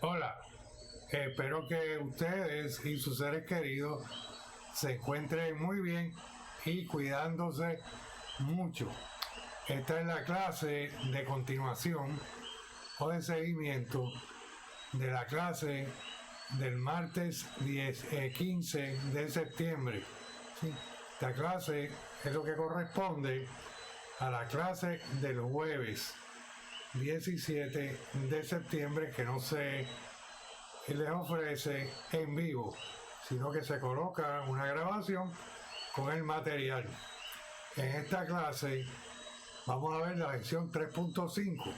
Hola, espero que ustedes y sus seres queridos se encuentren muy bien y cuidándose mucho. Esta es la clase de continuación o de seguimiento de la clase del martes 15 de septiembre. ¿Sí? Esta clase es lo que corresponde a la clase del jueves 17 de septiembre, que no se les ofrece en vivo, sino que se coloca una grabación con el material. En esta clase vamos a ver la lección 3.5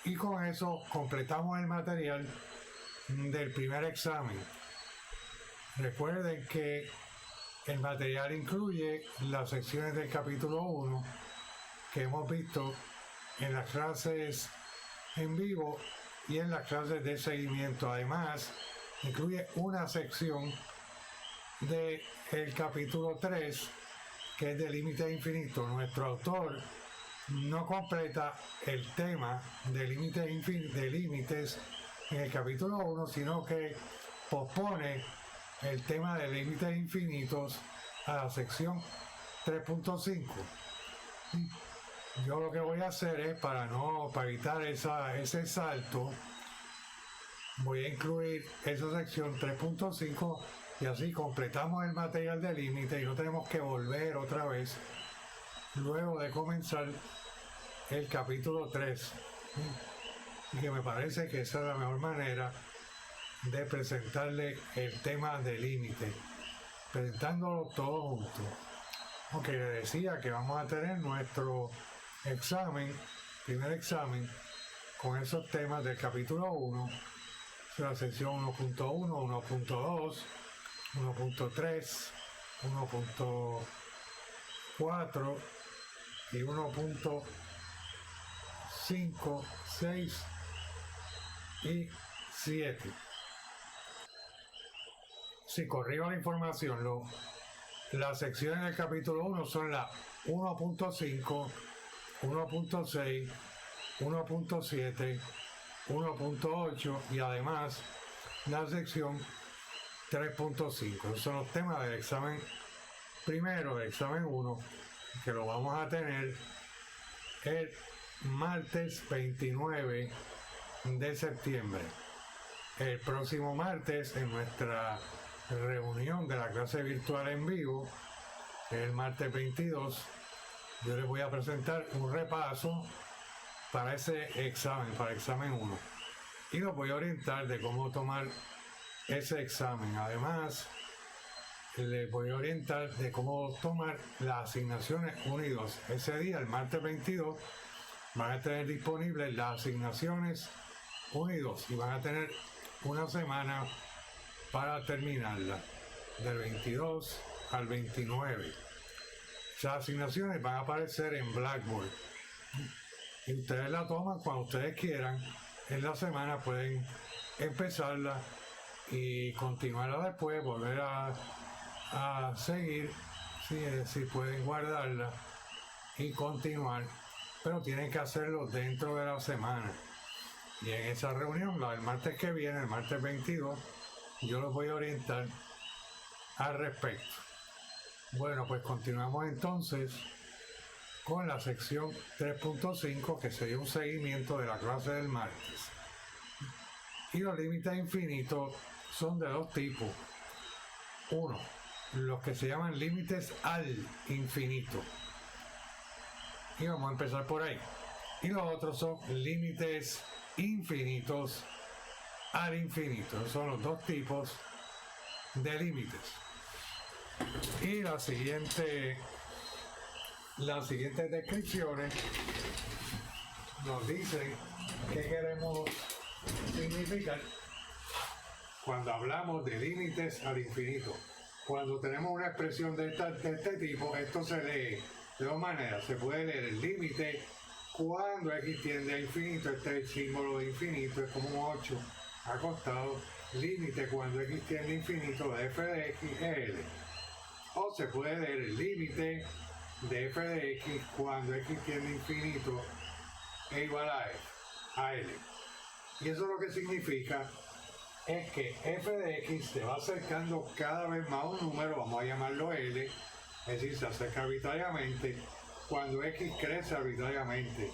y con eso completamos el material del primer examen. Recuerden que el material incluye las secciones del capítulo 1 que hemos visto en las clases en vivo y en las clases de seguimiento. Además, incluye una sección del capítulo 3, que es de límite infinito. Nuestro autor no completa el tema de límites en el capítulo 1, sino que pospone el tema de límites infinitos a la sección 3.5. Yo lo que voy a hacer es, para evitar ese salto, voy a incluir esa sección 3.5 y así completamos el material de límite y no tenemos que volver otra vez luego de comenzar el capítulo 3. Y que me parece que esa es la mejor manera de presentarle el tema de límite, presentándolo todo junto. Aunque le decía que vamos a tener nuestro primer examen, con esos temas del capítulo 1, la sección 1.1, 1.2, 1.3, 1.4 y 1.5, 6 y 7. Si corrijo la información, las secciones del capítulo 1 son la 1.5, 1.6, 1.7, 1.8 y además la sección 3.5. Esos son los temas del examen primero, del examen 1, que lo vamos a tener el martes 29 de septiembre. El próximo martes, en nuestra reunión de la clase virtual en vivo, el martes 22, yo les voy a presentar un repaso para ese examen, para el examen 1, y los voy a orientar de cómo tomar ese examen. Además, les voy a orientar de cómo tomar las asignaciones 1 y 2. Ese día, el martes 22, van a tener disponibles las asignaciones 1 y 2 y van a tener una semana para terminarla, del 22 al 29. Esas asignaciones van a aparecer en Blackboard y ustedes la toman cuando ustedes quieran. En la semana pueden empezarla y continuarla después, volver a seguir, si pueden guardarla y continuar, pero tienen que hacerlo dentro de la semana. Y en esa reunión, la del martes que viene, el martes 22, yo los voy a orientar al respecto. Bueno, pues continuamos entonces con la sección 3.5, que sería un seguimiento de la clase del martes. Y los límites infinitos son de dos tipos. Uno, los que se llaman límites al infinito. Y vamos a empezar por ahí. Y los otros son límites infinitos al infinito. Esos son los dos tipos de límites. Y las siguientes descripciones nos dicen qué queremos significar cuando hablamos de límites al infinito. Cuando tenemos una expresión de este tipo, esto se lee de dos maneras. Se puede leer el límite cuando x tiende a infinito. Este es el símbolo de infinito, es como un 8 acostado. Límite cuando x tiende a infinito de f de x es L. O se puede leer el límite de f de x cuando x tiende a infinito es igual a L. Y eso lo que significa es que f de x se va acercando cada vez más a un número, vamos a llamarlo L, es decir, se acerca arbitrariamente cuando x crece arbitrariamente.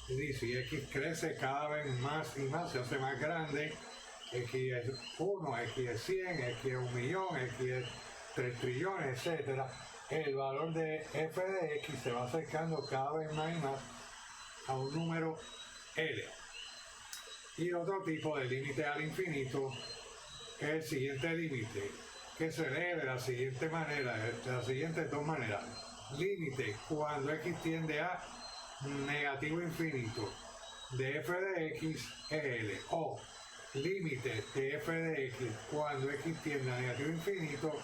Es decir, si x crece cada vez más y más, se hace más grande, x es 1, x es 100, x es 1.000.000, x es 3 trillones, etc. El valor de f de x se va acercando cada vez más y más a un número L. Y otro tipo de límite al infinito es el siguiente límite, que se lee de la siguiente manera, de las siguientes dos maneras. Límite cuando x tiende a negativo infinito de f de x es L, o límite de f de x cuando x tiende a negativo infinito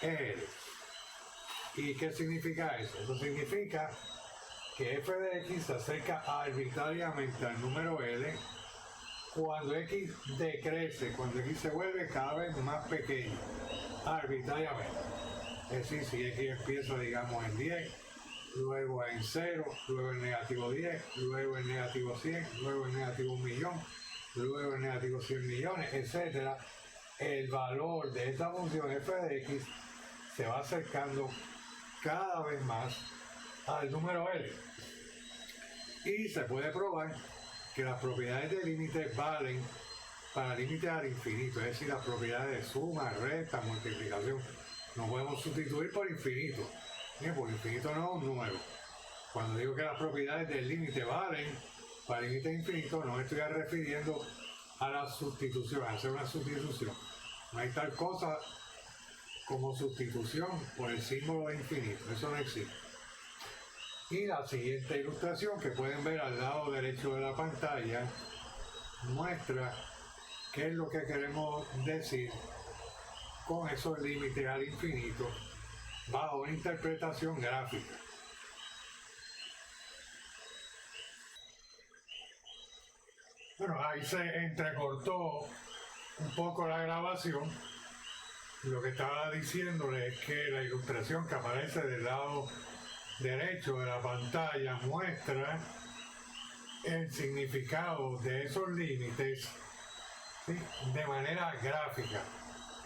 es L. ¿Y qué significa eso? Eso significa que f de x se acerca arbitrariamente al número L cuando x decrece, cuando x se vuelve cada vez más pequeño, arbitrariamente. Es decir, si x empieza, digamos, en 10, luego en 0, luego en negativo 10, luego en negativo 100, luego en negativo 1.000.000, luego en negativo 100.000.000, etc. El valor de esta función f de x se va acercando cada vez más al número L. Y se puede probar que las propiedades de límite valen para límites al infinito, es decir, las propiedades de suma, resta, multiplicación. No podemos sustituir por infinito. Bien, por infinito no es un número. Cuando digo que las propiedades del límite valen para límite infinito, no me estoy refiriendo a la sustitución, a hacer una sustitución. No hay tal cosa como sustitución por el símbolo de infinito, eso no existe. Y la siguiente ilustración que pueden ver al lado derecho de la pantalla muestra qué es lo que queremos decir con esos límites al infinito bajo una interpretación gráfica. Bueno, ahí se entrecortó un poco la grabación. Lo que estaba diciéndole es que la ilustración que aparece del lado derecho de la pantalla muestra el significado de esos límites, ¿sí?, de manera gráfica.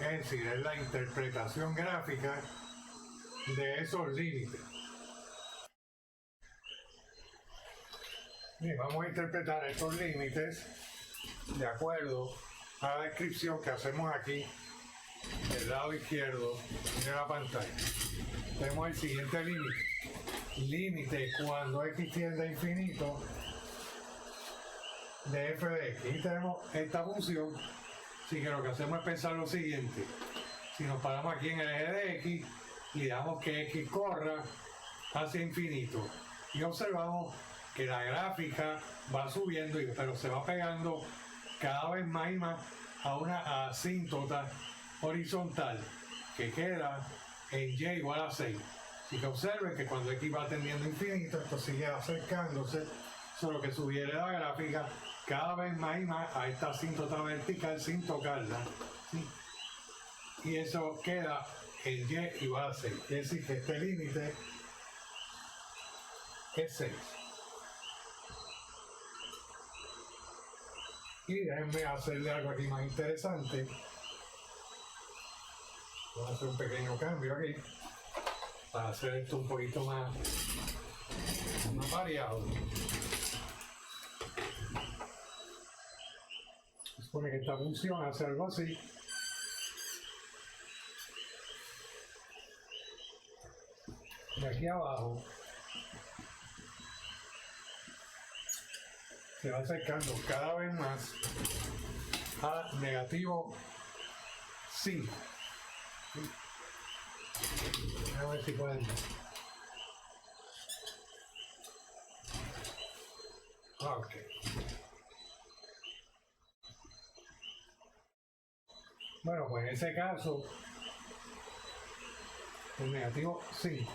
Es decir, es la interpretación gráfica de esos límites. Bien, vamos a interpretar estos límites de acuerdo a la descripción que hacemos aquí del lado izquierdo de la pantalla. Tenemos el siguiente límite. Límite cuando x tiende a infinito de f de x. Y tenemos esta función. Así que lo que hacemos es pensar lo siguiente: si nos paramos aquí en el eje de x y dejamos que x corra hacia infinito y observamos que la gráfica va subiendo, pero se va pegando cada vez más y más a una asíntota horizontal que queda en y igual a 6. Así que observen que cuando x va tendiendo a infinito, esto sigue acercándose, solo que subiera la gráfica cada vez más y más a esta asíntota vertical sin tocarla, ¿sí? Y eso queda en y igual a 6. Es decir, que este límite es 6. Y déjenme hacerle algo aquí más interesante. Voy a hacer un pequeño cambio aquí para hacer esto un poquito más variado. Se supone que esta función hace algo así. De aquí abajo se va acercando cada vez más a negativo 5. A ver si pueden. Ok. Bueno, pues en ese caso, el negativo 5.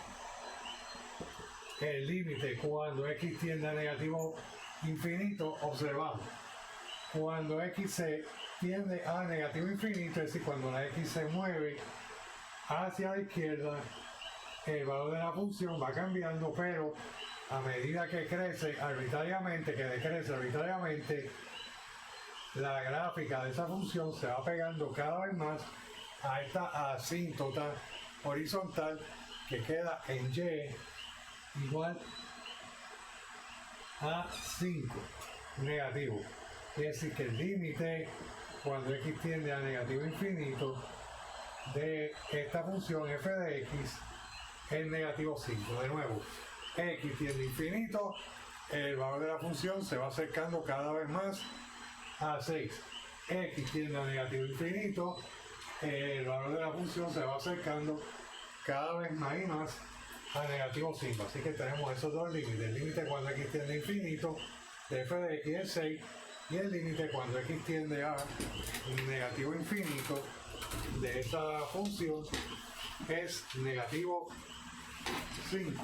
El límite cuando x tiende a negativo infinito, observamos. Cuando x se tiende a negativo infinito, es decir, cuando la x se mueve hacia la izquierda, el valor de la función va cambiando, pero a medida que crece arbitrariamente, que decrece arbitrariamente, la gráfica de esa función se va pegando cada vez más a esta asíntota horizontal que queda en y igual a 5 negativo. Quiere decir que el límite cuando x tiende a negativo infinito de esta función f de x es negativo 5. De nuevo, x tiende a infinito, el valor de la función se va acercando cada vez más a 6. X tiende a negativo infinito, el valor de la función se va acercando cada vez más y más a negativo 5. Así que tenemos esos dos límites. El límite cuando x tiende a infinito de f de x es 6 y el límite cuando x tiende a negativo infinito de esa función es negativo 5.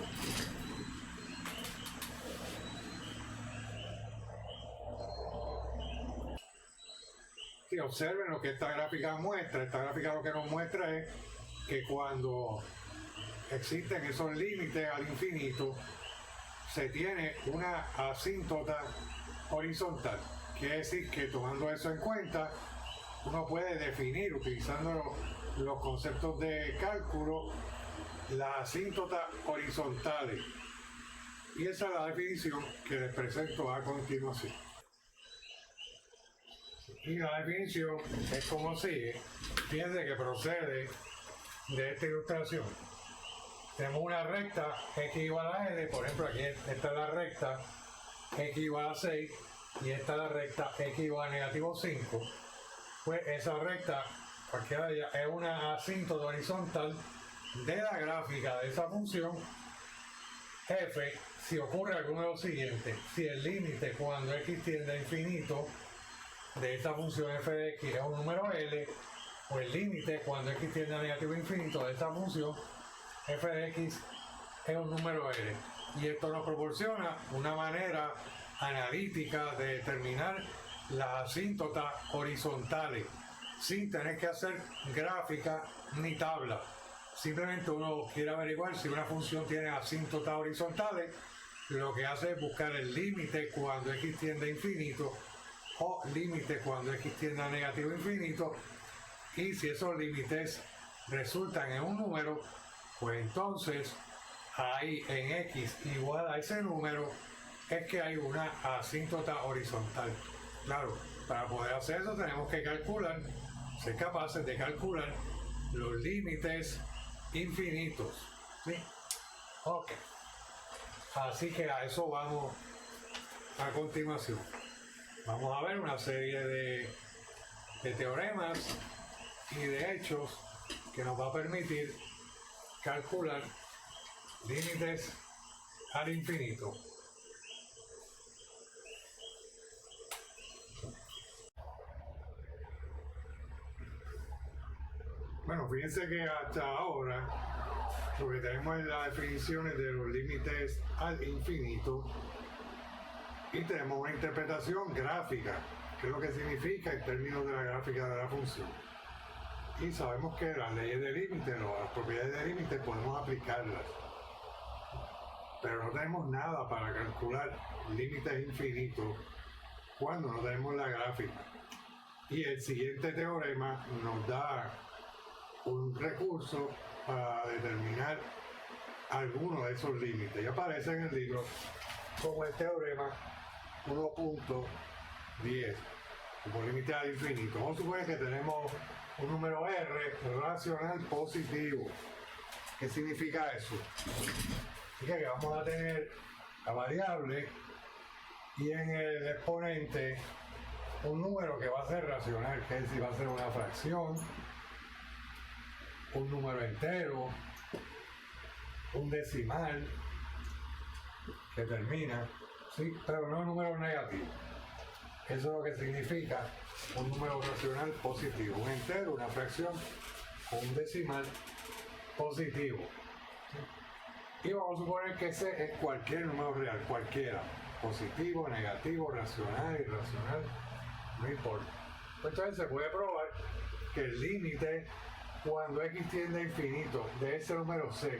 Y observen lo que esta gráfica muestra. Esta gráfica lo que nos muestra es que cuando existen esos límites al infinito se tiene una asíntota horizontal. Quiere decir que tomando eso en cuenta uno puede definir, utilizando los conceptos de cálculo, las asíntotas horizontales, y esa es la definición que les presento a continuación. Y la definición es como sigue. Fíjense que procede de esta ilustración. Tenemos una recta x igual a n, por ejemplo aquí esta es la recta x igual a 6 y esta es la recta x igual a negativo 5. Pues esa recta, cualquiera de ellas, es una asíntota horizontal de la gráfica de esa función f si ocurre alguno de los siguientes. Si el límite cuando x tiende a infinito de esta función f de x es un número L, o el límite cuando x tiende a negativo infinito de esta función f de x es un número L. Y esto nos proporciona una manera analítica de determinar las asíntotas horizontales sin tener que hacer gráfica ni tabla. Simplemente uno quiere averiguar si una función tiene asíntotas horizontales, lo que hace es buscar el límite cuando x tiende a infinito o límite cuando x tiende a negativo infinito, y si esos límites resultan en un número, pues entonces ahí en x igual a ese número es que hay una asíntota horizontal. Claro, para poder hacer eso tenemos que calcular, ser capaces de calcular los límites infinitos, ¿sí? Ok, así que a eso vamos a continuación. Vamos a ver una serie de teoremas y de hechos que nos va a permitir calcular límites al infinito. Bueno, fíjense que hasta ahora lo que tenemos es las definiciones de los límites al infinito y tenemos una interpretación gráfica, que es lo que significa en términos de la gráfica de la función. Y sabemos que las leyes de límite, las propiedades de límite podemos aplicarlas, pero no tenemos nada para calcular límites infinitos cuando no tenemos la gráfica. Y el siguiente teorema nos da un recurso para determinar alguno de esos límites. Y aparece en el libro como el teorema 1.10, como límite al infinito. Vamos a suponer que tenemos un número R racional positivo. ¿Qué significa eso? Significa que vamos a tener la variable y en el exponente un número que va a ser racional, que es decir, va a ser una fracción, un número entero, un decimal que termina, ¿sí? Pero no un número negativo. Eso es lo que significa un número racional positivo, un entero, una fracción o un decimal positivo, ¿sí? Y vamos a suponer que ese es cualquier número real, cualquiera, positivo, negativo, racional, irracional, no importa. Entonces se puede probar que el límite cuando x tiende a infinito de ese número c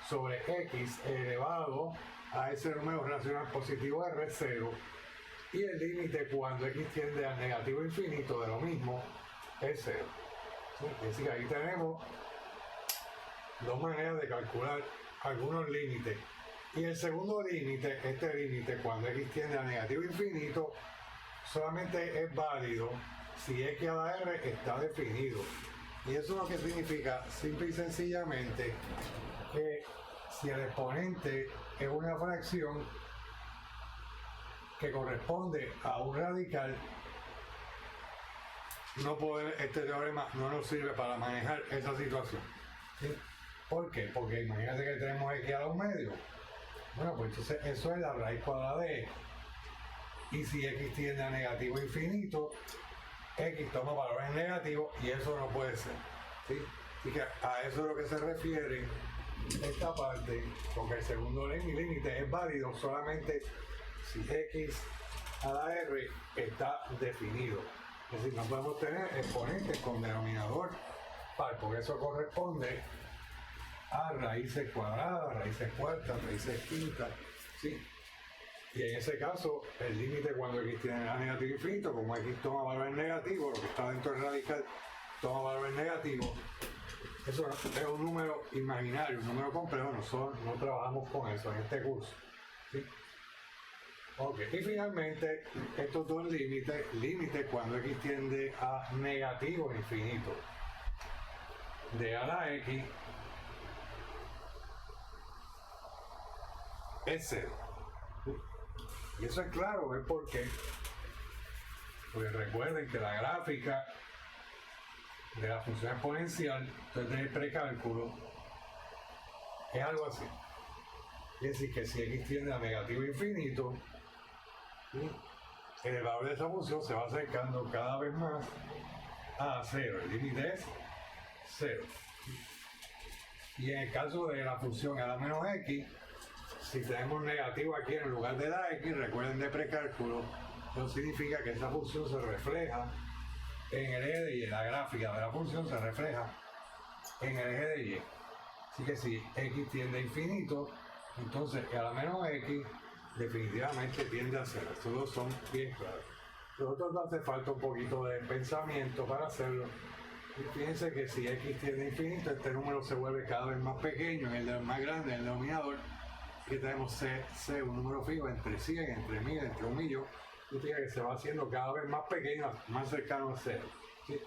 sobre x elevado a ese número racional positivo R0 Y el límite cuando x tiende al negativo infinito de lo mismo es 0. ¿Sí? Es decir, que ahí tenemos dos maneras de calcular algunos límites. Y el segundo límite, este límite cuando x tiende a negativo infinito, solamente es válido si x a la r está definido. Y eso lo que significa, simple y sencillamente, que si el exponente es una fracción que corresponde a un radical, este teorema no nos sirve para manejar esa situación. ¿Sí? ¿Por qué? Porque imagínate que tenemos x a 2 medios. Bueno, pues entonces eso es la raíz cuadrada de x. Y si x tiende a negativo infinito, x toma valores negativos y eso no puede ser. ¿Sí? Así que a eso es lo que se refiere esta parte, porque el segundo límite es válido solamente si x a la r está definido. Es decir, no podemos tener exponentes con denominador par, porque eso corresponde a raíces cuadradas, raíces cuartas, raíces quintas, ¿sí? Y en ese caso, el límite cuando x tiende a negativo infinito, como x toma valores negativos, lo que está dentro del radical toma valores negativos, eso es un número imaginario, un número complejo, nosotros no trabajamos con eso en este curso, ¿sí? Ok, y finalmente, estos dos límites cuando x tiende a negativo infinito, de a la x es 0. Y eso es claro, ¿ves por qué? Porque recuerden que la gráfica de la función exponencial desde el precálculo es algo así. Es decir, que si x tiende a negativo infinito, ¿sí?, el valor de esa función se va acercando cada vez más a 0. El límite es 0. Y en el caso de la función a la menos x, si tenemos negativo aquí en lugar de la x, recuerden de precálculo, eso significa que esa función se refleja en el eje de y. La gráfica de la función se refleja en el eje de y. Así que si x tiende a infinito, entonces a la menos x definitivamente tiende a 0. Estos dos son bien claros. Los otros no hace falta un poquito de pensamiento para hacerlo. Y fíjense que si x tiende a infinito, este número se vuelve cada vez más pequeño, en el más grande, en el denominador. Aquí tenemos C, un número fijo entre 100, entre 1000, entre 1 millón. Significa que se va haciendo cada vez más pequeño, más cercano a 0. ¿Sí?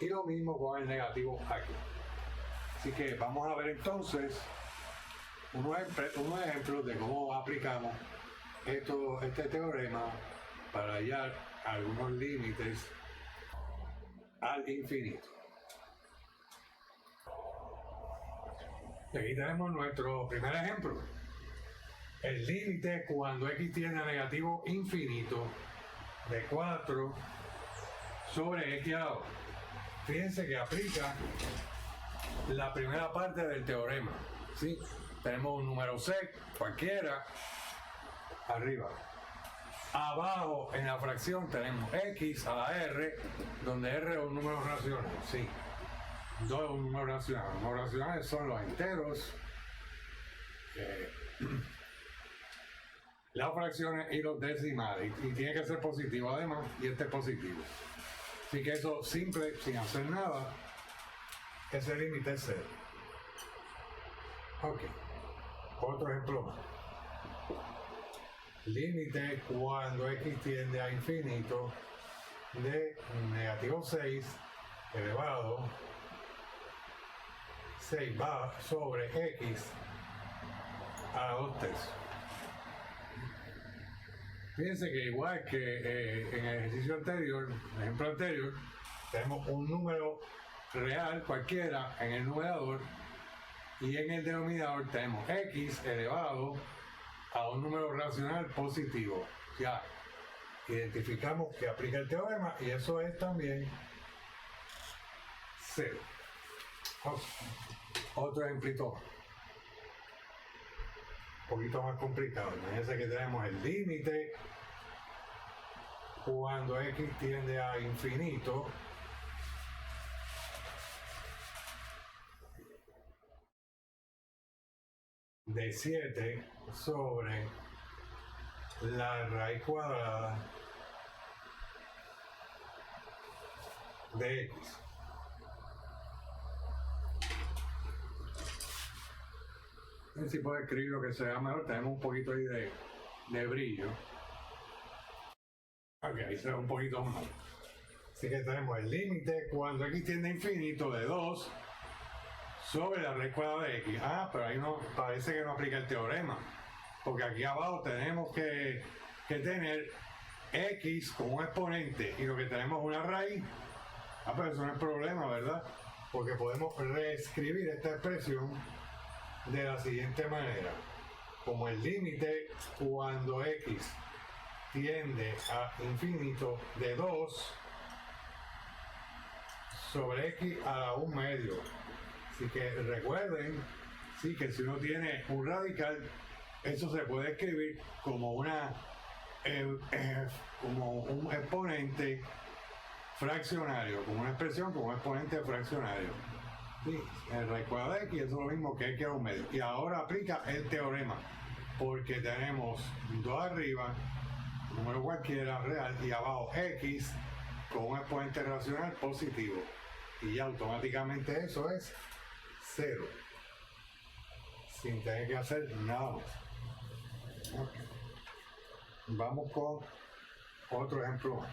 Y lo mismo con el negativo aquí. Así que vamos a ver entonces unos ejemplos de cómo aplicamos este teorema para hallar algunos límites al infinito. Y aquí tenemos nuestro primer ejemplo. El límite cuando x tiende a negativo infinito de 4 sobre x a la 2. Fíjense que aplica la primera parte del teorema, ¿sí? Tenemos un número sec, cualquiera, arriba. Abajo en la fracción tenemos x a la r, donde r es un número racional, sí. 2 es un número racional. Los números racionales son los enteros, las fracciones y los decimales. Y tiene que ser positivo además, y este es positivo. Así que eso simple, sin hacer nada, ese límite es 0. Ok. Otro ejemplo más. Límite cuando x tiende a infinito de negativo 6 elevado 6 va sobre x a 2 tercios. Fíjense que igual que en el ejercicio anterior, el ejemplo anterior, tenemos un número real cualquiera en el numerador y en el denominador tenemos x elevado a un número racional positivo. Ya identificamos que aplica el teorema y eso es también 0. Otro ejemplito más. Un poquito más complicado. Imagínense que tenemos el límite cuando x tiende a infinito de 7 sobre la raíz cuadrada de x. A ver si puedo escribir lo que sea mejor, tenemos un poquito ahí de brillo. Ok, ahí se ve un poquito más. Así que tenemos el límite cuando x tiende a infinito de 2 sobre la raíz cuadrada de x. Ah, pero ahí no, parece que no aplica el teorema, porque aquí abajo tenemos que tener x como un exponente y lo que tenemos es una raíz. Ah, pero eso no es problema, ¿verdad? Porque podemos reescribir esta expresión de la siguiente manera: como el límite cuando x tiende a infinito de 2 sobre x a la 1 medio. Así que recuerden, sí, que si uno tiene un radical, eso se puede escribir como como un exponente fraccionario, como una expresión como un exponente fraccionario. Sí, el raíz cuadrada de x es lo mismo que x a 1 medio. Y ahora aplica el teorema, porque tenemos 2 arriba, número cualquiera real, y abajo x con un exponente racional positivo. Y ya automáticamente eso es 0, sin tener que hacer nada más. Okay. Vamos con otro ejemplo más.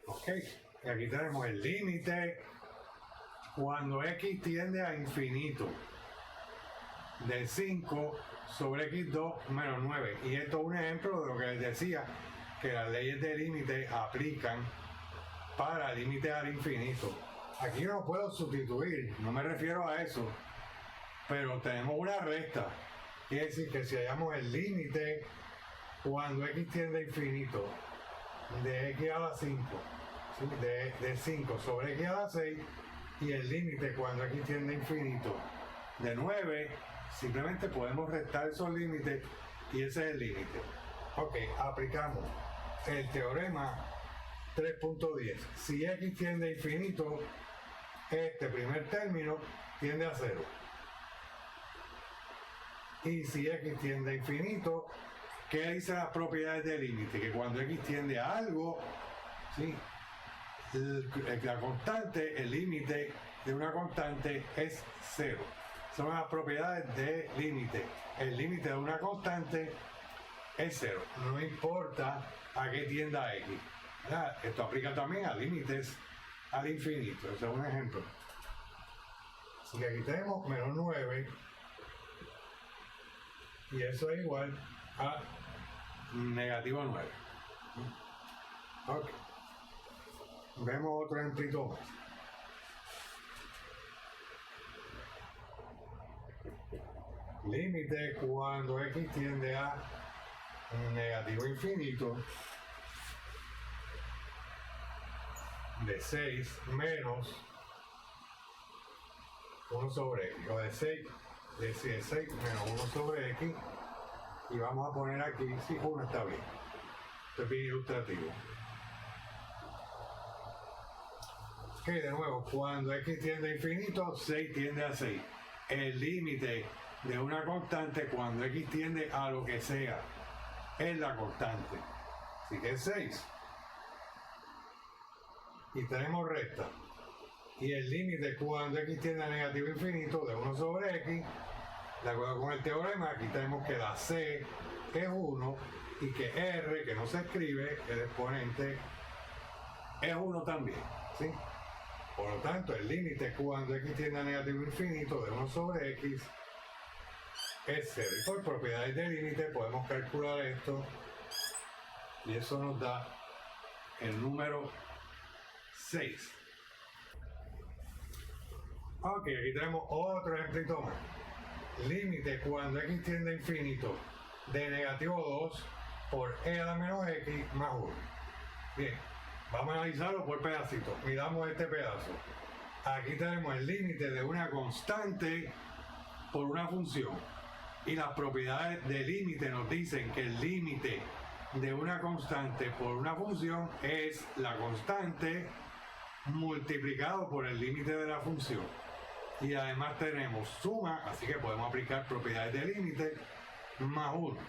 Ok, y aquí tenemos el límite cuando x tiende a infinito de 5 sobre x2 menos 9. Y esto es un ejemplo de lo que les decía, que las leyes de límite aplican para límites al infinito. Aquí no puedo sustituir, no me refiero a eso, pero tenemos una resta. Quiere decir que si hallamos el límite cuando x tiende a infinito de x a la 5, ¿sí? de 5 sobre x a la 6, y el límite cuando x tiende a infinito de 9, simplemente podemos restar esos límites y ese es el límite. Ok, aplicamos el teorema 3.10. Si x tiende a infinito, este primer término tiende a 0. Y si x tiende a infinito, ¿qué dicen las propiedades del límite? Que cuando x tiende a algo, ¿sí? La constante, el límite de una constante es 0. Son las propiedades del límite. El límite de una constante es 0. No importa a qué tienda x. ¿Verdad? Esto aplica también a límites al infinito. Ese es un ejemplo. Así que aquí tenemos menos 9. Y eso es igual a negativo 9. Ok. Vemos otro ejemplito más. Límite cuando x tiende a negativo infinito de 6 menos 1 sobre x, o de 6 menos 1 sobre x, y vamos a poner aquí, si 1 está bien. Esto es bien ilustrativo. Ok, de nuevo, cuando x tiende a infinito, 6 tiende a 6. El límite de una constante cuando x tiende a lo que sea es la constante. Así que es 6. Y tenemos recta. Y el límite cuando x tiende a negativo infinito de 1 sobre x, de acuerdo con el teorema, aquí tenemos que la c es 1 y que r, que no se escribe, el exponente, es 1 también, ¿sí? Por lo tanto, el límite cuando x tiende a negativo infinito de 1 sobre x es 0. Y por propiedades de límite podemos calcular esto, y eso nos da el número 6. Ok, aquí tenemos otro ejemplito más. Límite cuando x tiende a infinito de negativo 2 por e a la menos x más 1. Bien, vamos a analizarlo por pedacitos. Miramos este pedazo. Aquí tenemos el límite de una constante por una función. Y las propiedades del límite nos dicen que el límite de una constante por una función es la constante multiplicado por el límite de la función. Y además tenemos suma, así que podemos aplicar propiedades de límite más 1.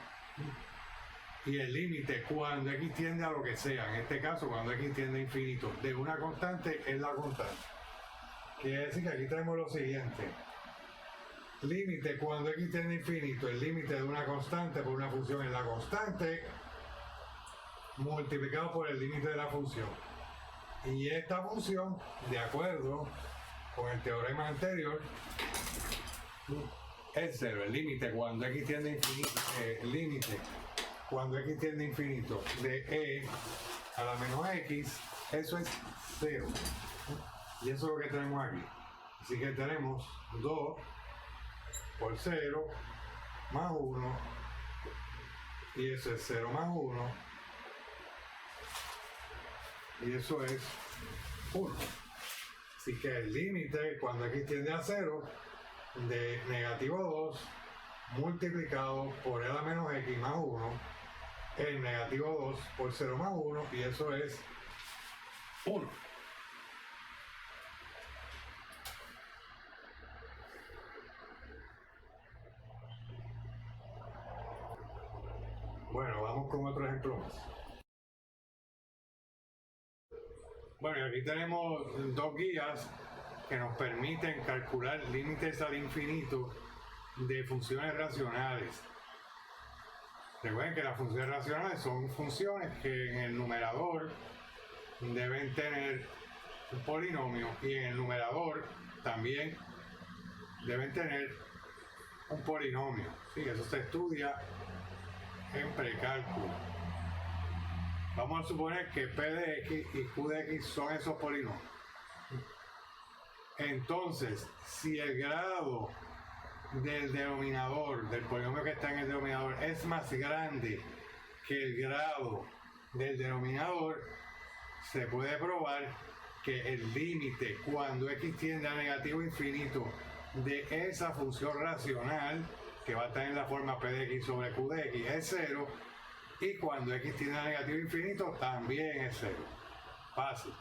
Y el límite cuando x tiende a lo que sea, en este caso cuando x tiende a infinito, de una constante es la constante. Quiere decir que aquí tenemos lo siguiente. Límite cuando x tiende a infinito, el límite de una constante por una función es la constante multiplicado por el límite de la función. Y esta función, de acuerdo con el teorema anterior, es 0. El límite cuando x tiende a infinito, límite cuando x tiende a infinito de e a la menos x, eso es 0. Y eso es lo que tenemos aquí. Así que tenemos 2 por 0 más 1, y eso es 0 más 1, y eso es 1. Así que el límite cuando x tiende a 0 de negativo 2 multiplicado por e a la menos x más 1 es negativo 2 por 0 más 1, y eso es 1. Bueno, vamos con otro ejemplo más. Bueno, y aquí tenemos dos guías que nos permiten calcular límites al infinito de funciones racionales. Recuerden que las funciones racionales son funciones que en el numerador deben tener un polinomio y en el numerador también deben tener un polinomio. Sí, eso se estudia en precálculo. Vamos a suponer que P de X y Q de X son esos polinomios. Entonces, si el grado del denominador, del polinomio que está en el denominador, es más grande que el grado del denominador, se puede probar que el límite cuando x tiende a negativo infinito de esa función racional, que va a estar en la forma P de X sobre Q de X, es 0, y cuando x tiende a negativo infinito también es 0. Fácil.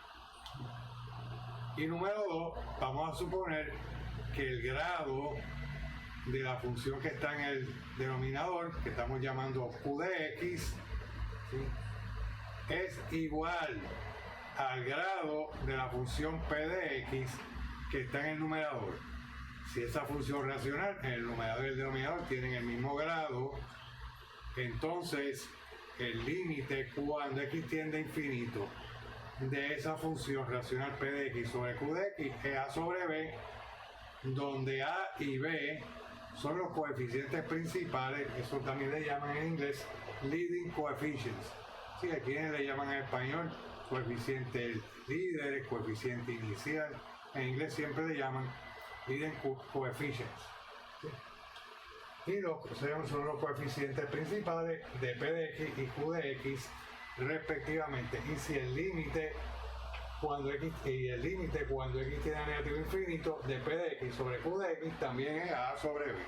Y número 2, vamos a suponer que el grado de la función que está en el denominador, que estamos llamando Q de X, ¿sí?, es igual al grado de la función P de X que está en el numerador. Si esa función racional en el numerador y el denominador tienen el mismo grado, entonces el límite cuando x tiende a infinito de esa función racional P de X sobre Q de X es A sobre B, donde A y B son los coeficientes principales. Eso también le llaman en inglés leading coefficients. Sí, aquí le llaman en español coeficiente líder, coeficiente inicial. En inglés siempre le llaman leading coefficients. ¿Sí? Y son los coeficientes principales de P de X y Q de X respectivamente. Y si el límite cuando x tiene a negativo infinito de P de X sobre Q de X también es A sobre B.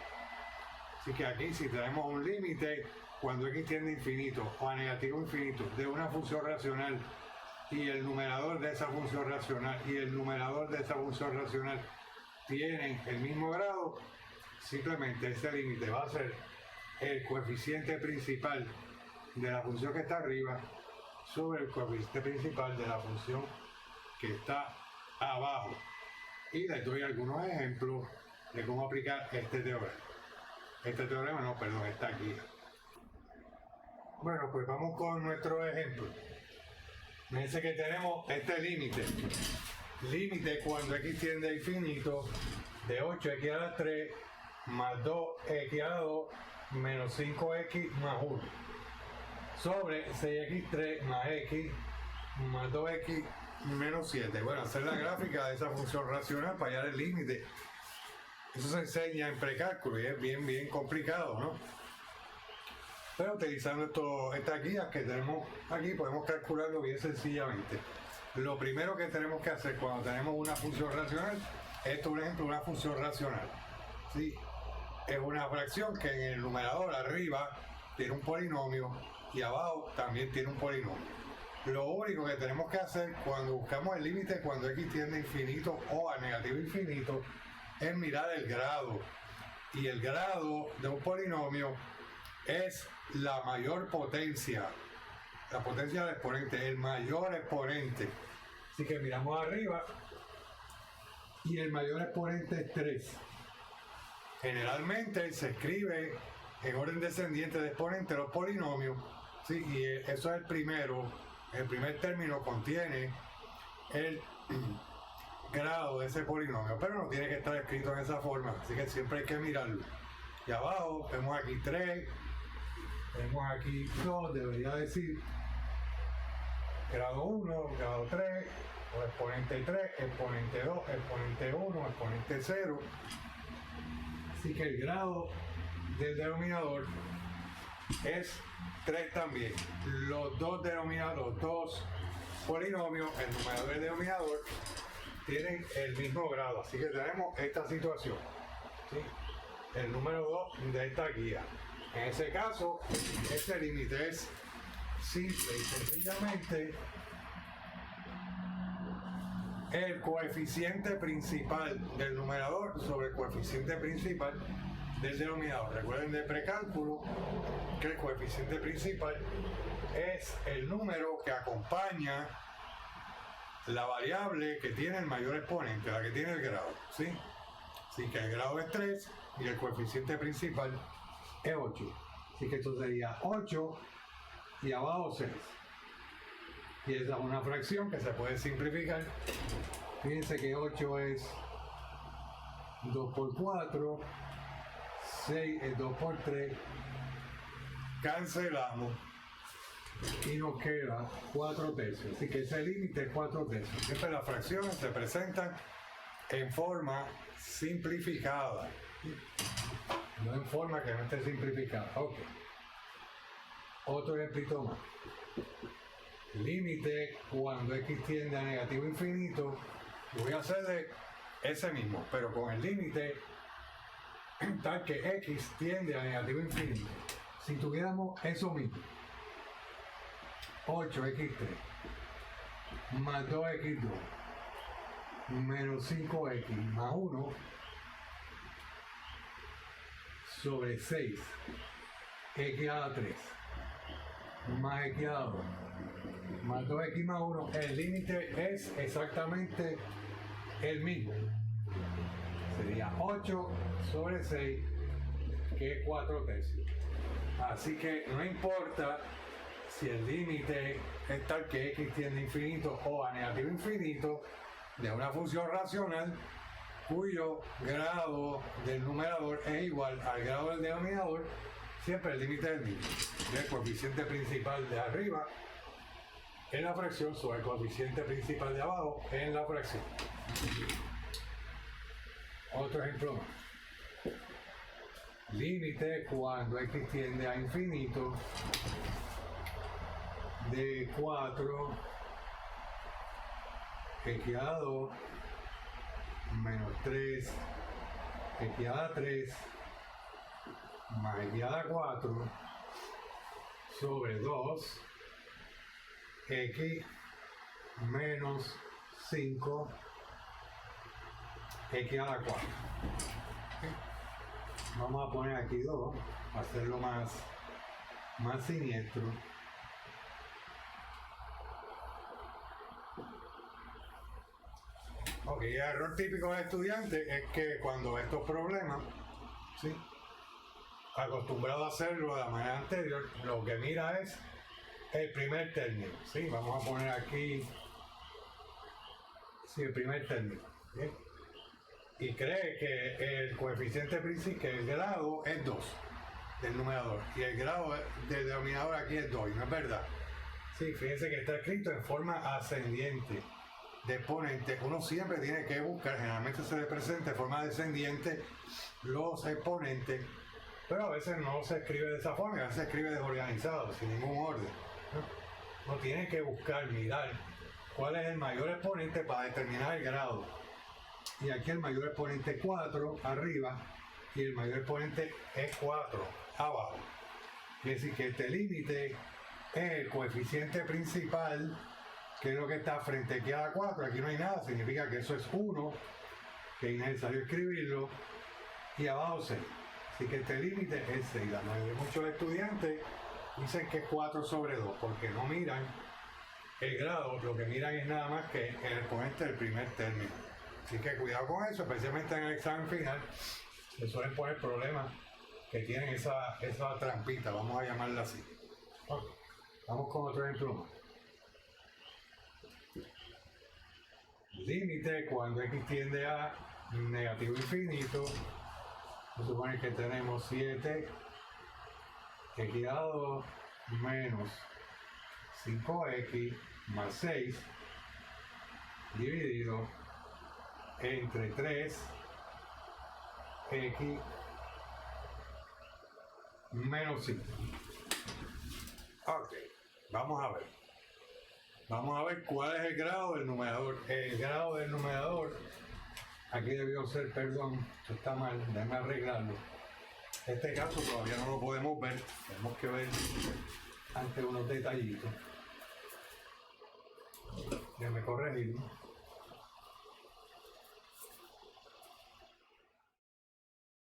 Así que aquí si tenemos un límite cuando x tiende a infinito o a negativo infinito de una función racional, y el numerador de esa función racional y el numerador de esa función racional tienen el mismo grado, simplemente ese límite va a ser el coeficiente principal de la función que está arriba sobre el coeficiente principal de la función que está abajo. Y les doy algunos ejemplos de cómo aplicar este teorema. Esta guía. Bueno, pues vamos con nuestro ejemplo. Fíjense que tenemos este límite. Límite cuando x tiende a infinito de 8x a la 3 más 2x a la 2 menos 5x más 1 sobre 6x3 más x más 2x menos 7. Bueno, hacer la gráfica de esa función racional para hallar el límite. Eso se enseña en precálculo y es bien complicado, ¿no? Pero utilizando estas guías que tenemos aquí, podemos calcularlo bien sencillamente. Lo primero que tenemos que hacer cuando tenemos una función racional, esto es un ejemplo de una función racional. ¿Sí? Es una fracción que en el numerador arriba tiene un polinomio y abajo también tiene un polinomio. Lo único que tenemos que hacer cuando buscamos el límite cuando x tiende a infinito o a negativo infinito es mirar el grado. Y el grado de un polinomio es la mayor potencia. La potencia del exponente, el mayor exponente. Así que miramos arriba y el mayor exponente es 3. Generalmente se escribe en orden descendiente de exponente los polinomios, ¿sí? Y eso es el primero. El primer término contiene el grado de ese polinomio, pero no tiene que estar escrito en esa forma, así que siempre hay que mirarlo. Y abajo vemos aquí 3, vemos aquí 2, debería decir grado 1, grado 3, o exponente 3, exponente 2, exponente 1, exponente 0. Así que el grado del denominador es 3 también. Los dos denominadores, los dos polinomios, el numerador y el denominador, tienen el mismo grado. Así que tenemos esta situación, ¿sí? El número 2 de esta guía. En ese caso, este límite es simple y sencillamente el coeficiente principal del numerador sobre el coeficiente principal del denominador. Recuerden de precálculo que el coeficiente principal es el número que acompaña la variable que tiene el mayor exponente, la que tiene el grado, ¿sí? Así que el grado es 3 y el coeficiente principal es 8. Así que esto sería 8 y abajo 6. Y esa es una fracción que se puede simplificar. Fíjense que 8 es 2 por 4, 6 es 2 por 3. Cancelamos y nos queda 4 tercios. Así que ese límite es 4 tercios. Siempre las fracciones se presentan en forma simplificada, no en forma que no esté simplificada. Ok. Otro ejemplito más. Límite cuando x tiende a negativo infinito. Voy a hacerle ese mismo, pero con el límite tal que x tiende a negativo infinito. Si tuviéramos eso mismo, 8x3 más 2x2 menos 5x más 1 sobre 6 x a la 3 más x a la 2 más 2x más 1, el límite es exactamente el mismo. Sería 8 sobre 6, que es 4 tercios. Así que no importa si el límite es tal que x tiende a infinito o a negativo infinito de una función racional cuyo grado del numerador es igual al grado del denominador, siempre el límite es el mismo. El coeficiente principal de arriba en la fracción sobre el coeficiente principal de abajo en la fracción. Otro ejemplo más. Límite cuando x tiende a infinito de 4 x a la 2 menos 3 x a la 3 más x a la 4 sobre 2 x menos 5 x a la 4. Vamos a poner aquí 2 para hacerlo más siniestro. Ok, el error típico del estudiante es que cuando ve estos problemas, ¿sí?, acostumbrado a hacerlo de la manera anterior, lo que mira es el primer término, ¿sí? Vamos a poner aquí, sí, el primer término, ¿sí? Y cree que el coeficiente principal, que el grado es 2 del numerador y el grado del denominador aquí es 2, y no es verdad. Sí, fíjense que está escrito en forma ascendiente. de exponentes, uno siempre tiene que buscar, generalmente se le presenta de forma descendiente los exponentes, pero a veces no se escribe de esa forma, a veces se escribe desorganizado, sin ningún orden, ¿no? Uno tiene que buscar, mirar cuál es el mayor exponente para determinar el grado. Y aquí el mayor exponente 4 arriba y el mayor exponente es 4 abajo. Es decir, que este límite es el coeficiente principal, que es lo que está frente aquí a la 4. Aquí no hay nada, significa que eso es 1, que es necesario escribirlo, y abajo 6. Así que este límite es 6. La mayoría de muchos estudiantes dicen que es 4 sobre 2, porque no miran el grado, lo que miran es nada más que el exponente del primer término. Así que cuidado con eso, especialmente en el examen final, se suelen poner problemas que tienen esa trampita, vamos a llamarla así. Okay. Vamos con otro ejemplo más. Límite cuando x tiende a negativo infinito. Se supone que tenemos 7 x a 2 menos 5x más 6 dividido entre 3x menos 5. Ok, vamos a ver cuál es el grado del numerador. El grado del numerador, aquí debió ser, perdón, esto está mal, déjame arreglarlo. Este caso todavía no lo podemos ver, tenemos que ver ante unos detallitos. Déjame corregirlo.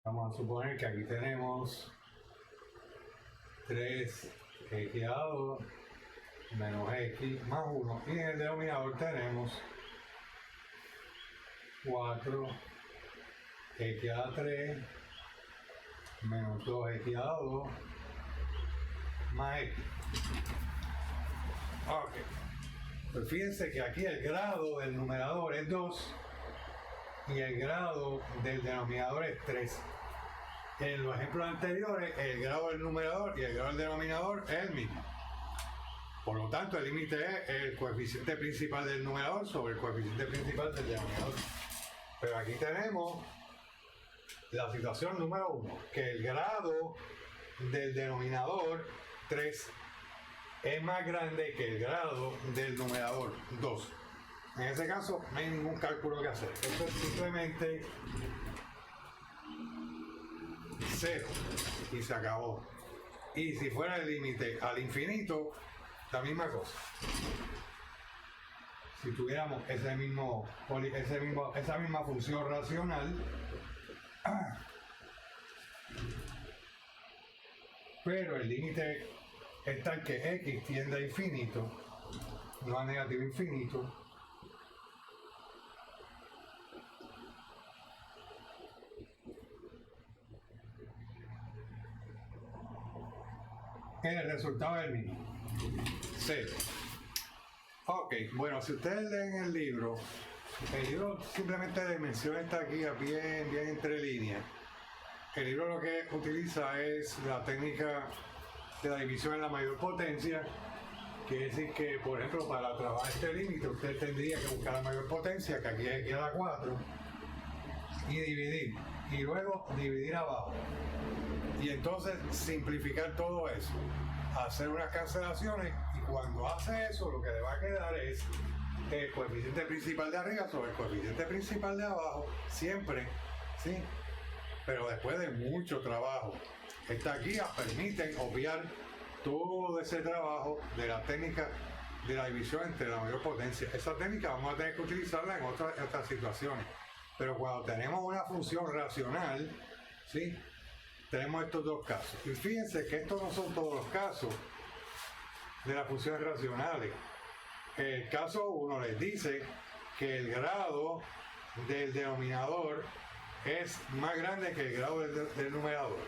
Vamos a suponer que aquí tenemos 3x a 2 menos x más 1, y en el denominador tenemos 4x a 3 menos 2x a 2 más x. Ok, pues fíjense que aquí el grado del numerador es 2 y el grado del denominador es 3. En los ejemplos anteriores, el grado del numerador y el grado del denominador es el mismo. Por lo tanto, el límite es el coeficiente principal del numerador sobre el coeficiente principal del denominador. Pero aquí tenemos la situación número 1, que el grado del denominador 3 es más grande que el grado del numerador 2. En ese caso, no hay ningún cálculo que hacer. Esto es simplemente 0 y se acabó. Y si fuera el límite al infinito, la misma cosa. Si tuviéramos esa misma función racional, pero el límite es tal que x tiende a infinito, no a negativo infinito, el resultado es el mismo, 0. Ok, bueno, si ustedes leen el libro simplemente la dimensión está aquí bien entre líneas. El libro lo que utiliza es la técnica de la división en la mayor potencia, quiere decir que, por ejemplo, para trabajar este límite usted tendría que buscar la mayor potencia, que aquí es x a la 4, y dividir, y luego dividir abajo, y entonces simplificar todo eso, hacer unas cancelaciones, y cuando hace eso lo que le va a quedar es el coeficiente principal de arriba sobre el coeficiente principal de abajo, siempre, ¿sí? Pero después de mucho trabajo. Estas guías permiten obviar todo ese trabajo de la técnica de la división entre la mayor potencia. Esa técnica vamos a tener que utilizarla en otras situaciones. Pero cuando tenemos una función racional, ¿sí? Tenemos estos dos casos. Y fíjense que estos no son todos los casos de las funciones racionales. El caso 1 les dice que el grado del denominador es más grande que el grado del numerador.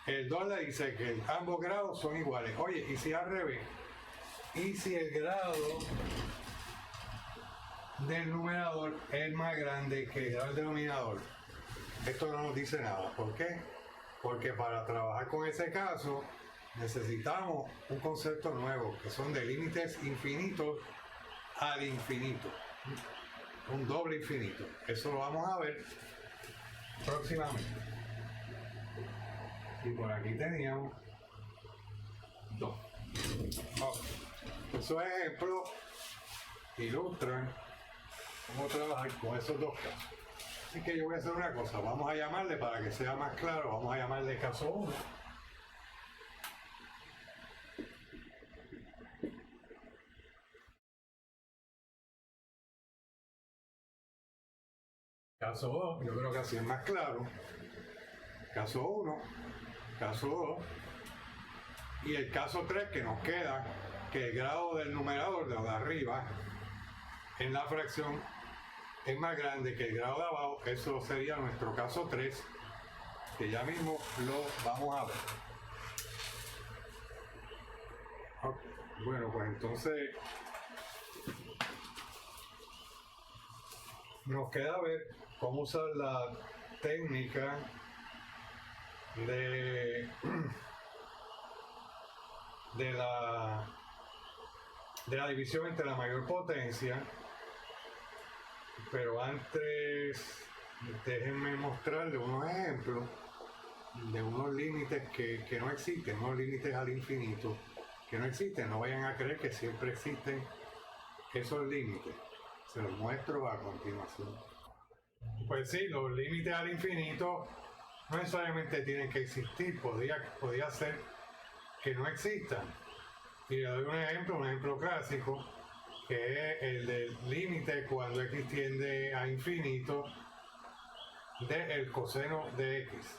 El 2 le dice que ambos grados son iguales. Oye, ¿y si al revés? ¿Y si el grado del numerador es más grande que el grado del denominador? Esto no nos dice nada. ¿Por qué? Porque para trabajar con ese caso necesitamos un concepto nuevo, que son de límites infinitos al infinito. un doble infinito. Eso lo vamos a ver próximamente. Y por aquí teníamos 2. Esos ejemplos ilustran cómo trabajar con esos dos casos. Así que yo voy a hacer una cosa, vamos a llamarle, para que sea más claro, vamos a llamarle caso 1. Caso 2, yo creo que así es más claro. Caso 1, caso 2. Y el caso 3 que nos queda, que el grado del numerador de arriba en la fracción es más grande que el grado de abajo. Eso sería nuestro caso 3, que ya mismo lo vamos a ver. Okay. Bueno, pues entonces nos queda ver cómo usar la técnica de la división entre la mayor potencia. Pero antes, déjenme mostrarles unos ejemplos de unos límites que no existen, unos límites al infinito que no existen. No vayan a creer que siempre existen esos límites. Se los muestro a continuación. Pues sí, los límites al infinito no necesariamente tienen que existir, podría ser que no existan. Y le doy un ejemplo clásico, que es el del límite cuando x tiende a infinito del coseno de x.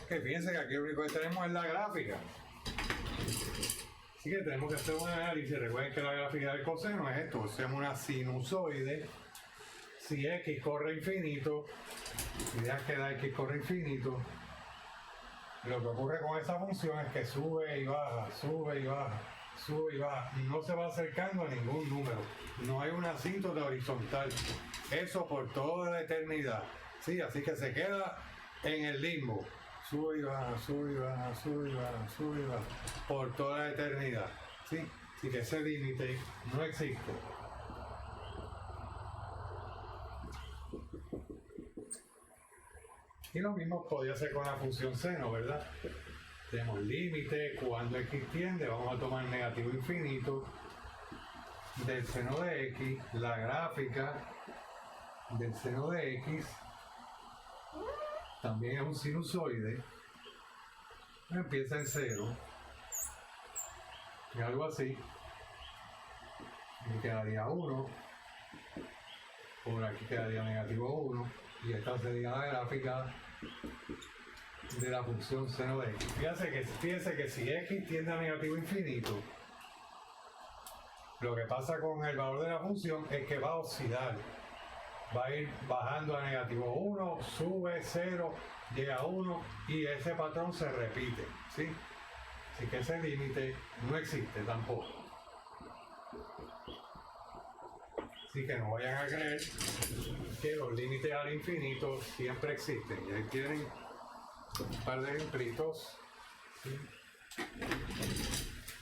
Que fíjense que aquí lo único que tenemos es la gráfica. Así que tenemos que hacer un análisis. Recuerden que la gráfica del coseno es esto, hacemos una sinusoide. Si x corre infinito, y ya que la x corre infinito, lo que ocurre con esa función es que sube y baja, sube y baja, sube y baja, y no se va acercando a ningún número. No hay una asíntota horizontal. Eso por toda la eternidad. Sí, así que se queda en el limbo. Sube y baja, sube y baja, sube y baja, sube y baja, por toda la eternidad. Sí, así que ese límite no existe. Y lo mismo podría ser con la función seno, ¿verdad? Tenemos límite, cuando x tiende, vamos a tomar negativo infinito del seno de x, la gráfica del seno de x también es un sinusoide, empieza en 0, y algo así, y quedaría 1, por aquí quedaría negativo 1, y esta sería la gráfica de la función seno de x. Fíjense que si x tiende a negativo infinito, lo que pasa con el valor de la función es que va a oscilar, va a ir bajando a negativo 1, sube 0, llega a 1 y ese patrón se repite, ¿sí? Así que ese límite no existe tampoco. Así que no vayan a creer que los límites al infinito siempre existen. Y ahí tienen un par de ejemplitos, ¿sí?,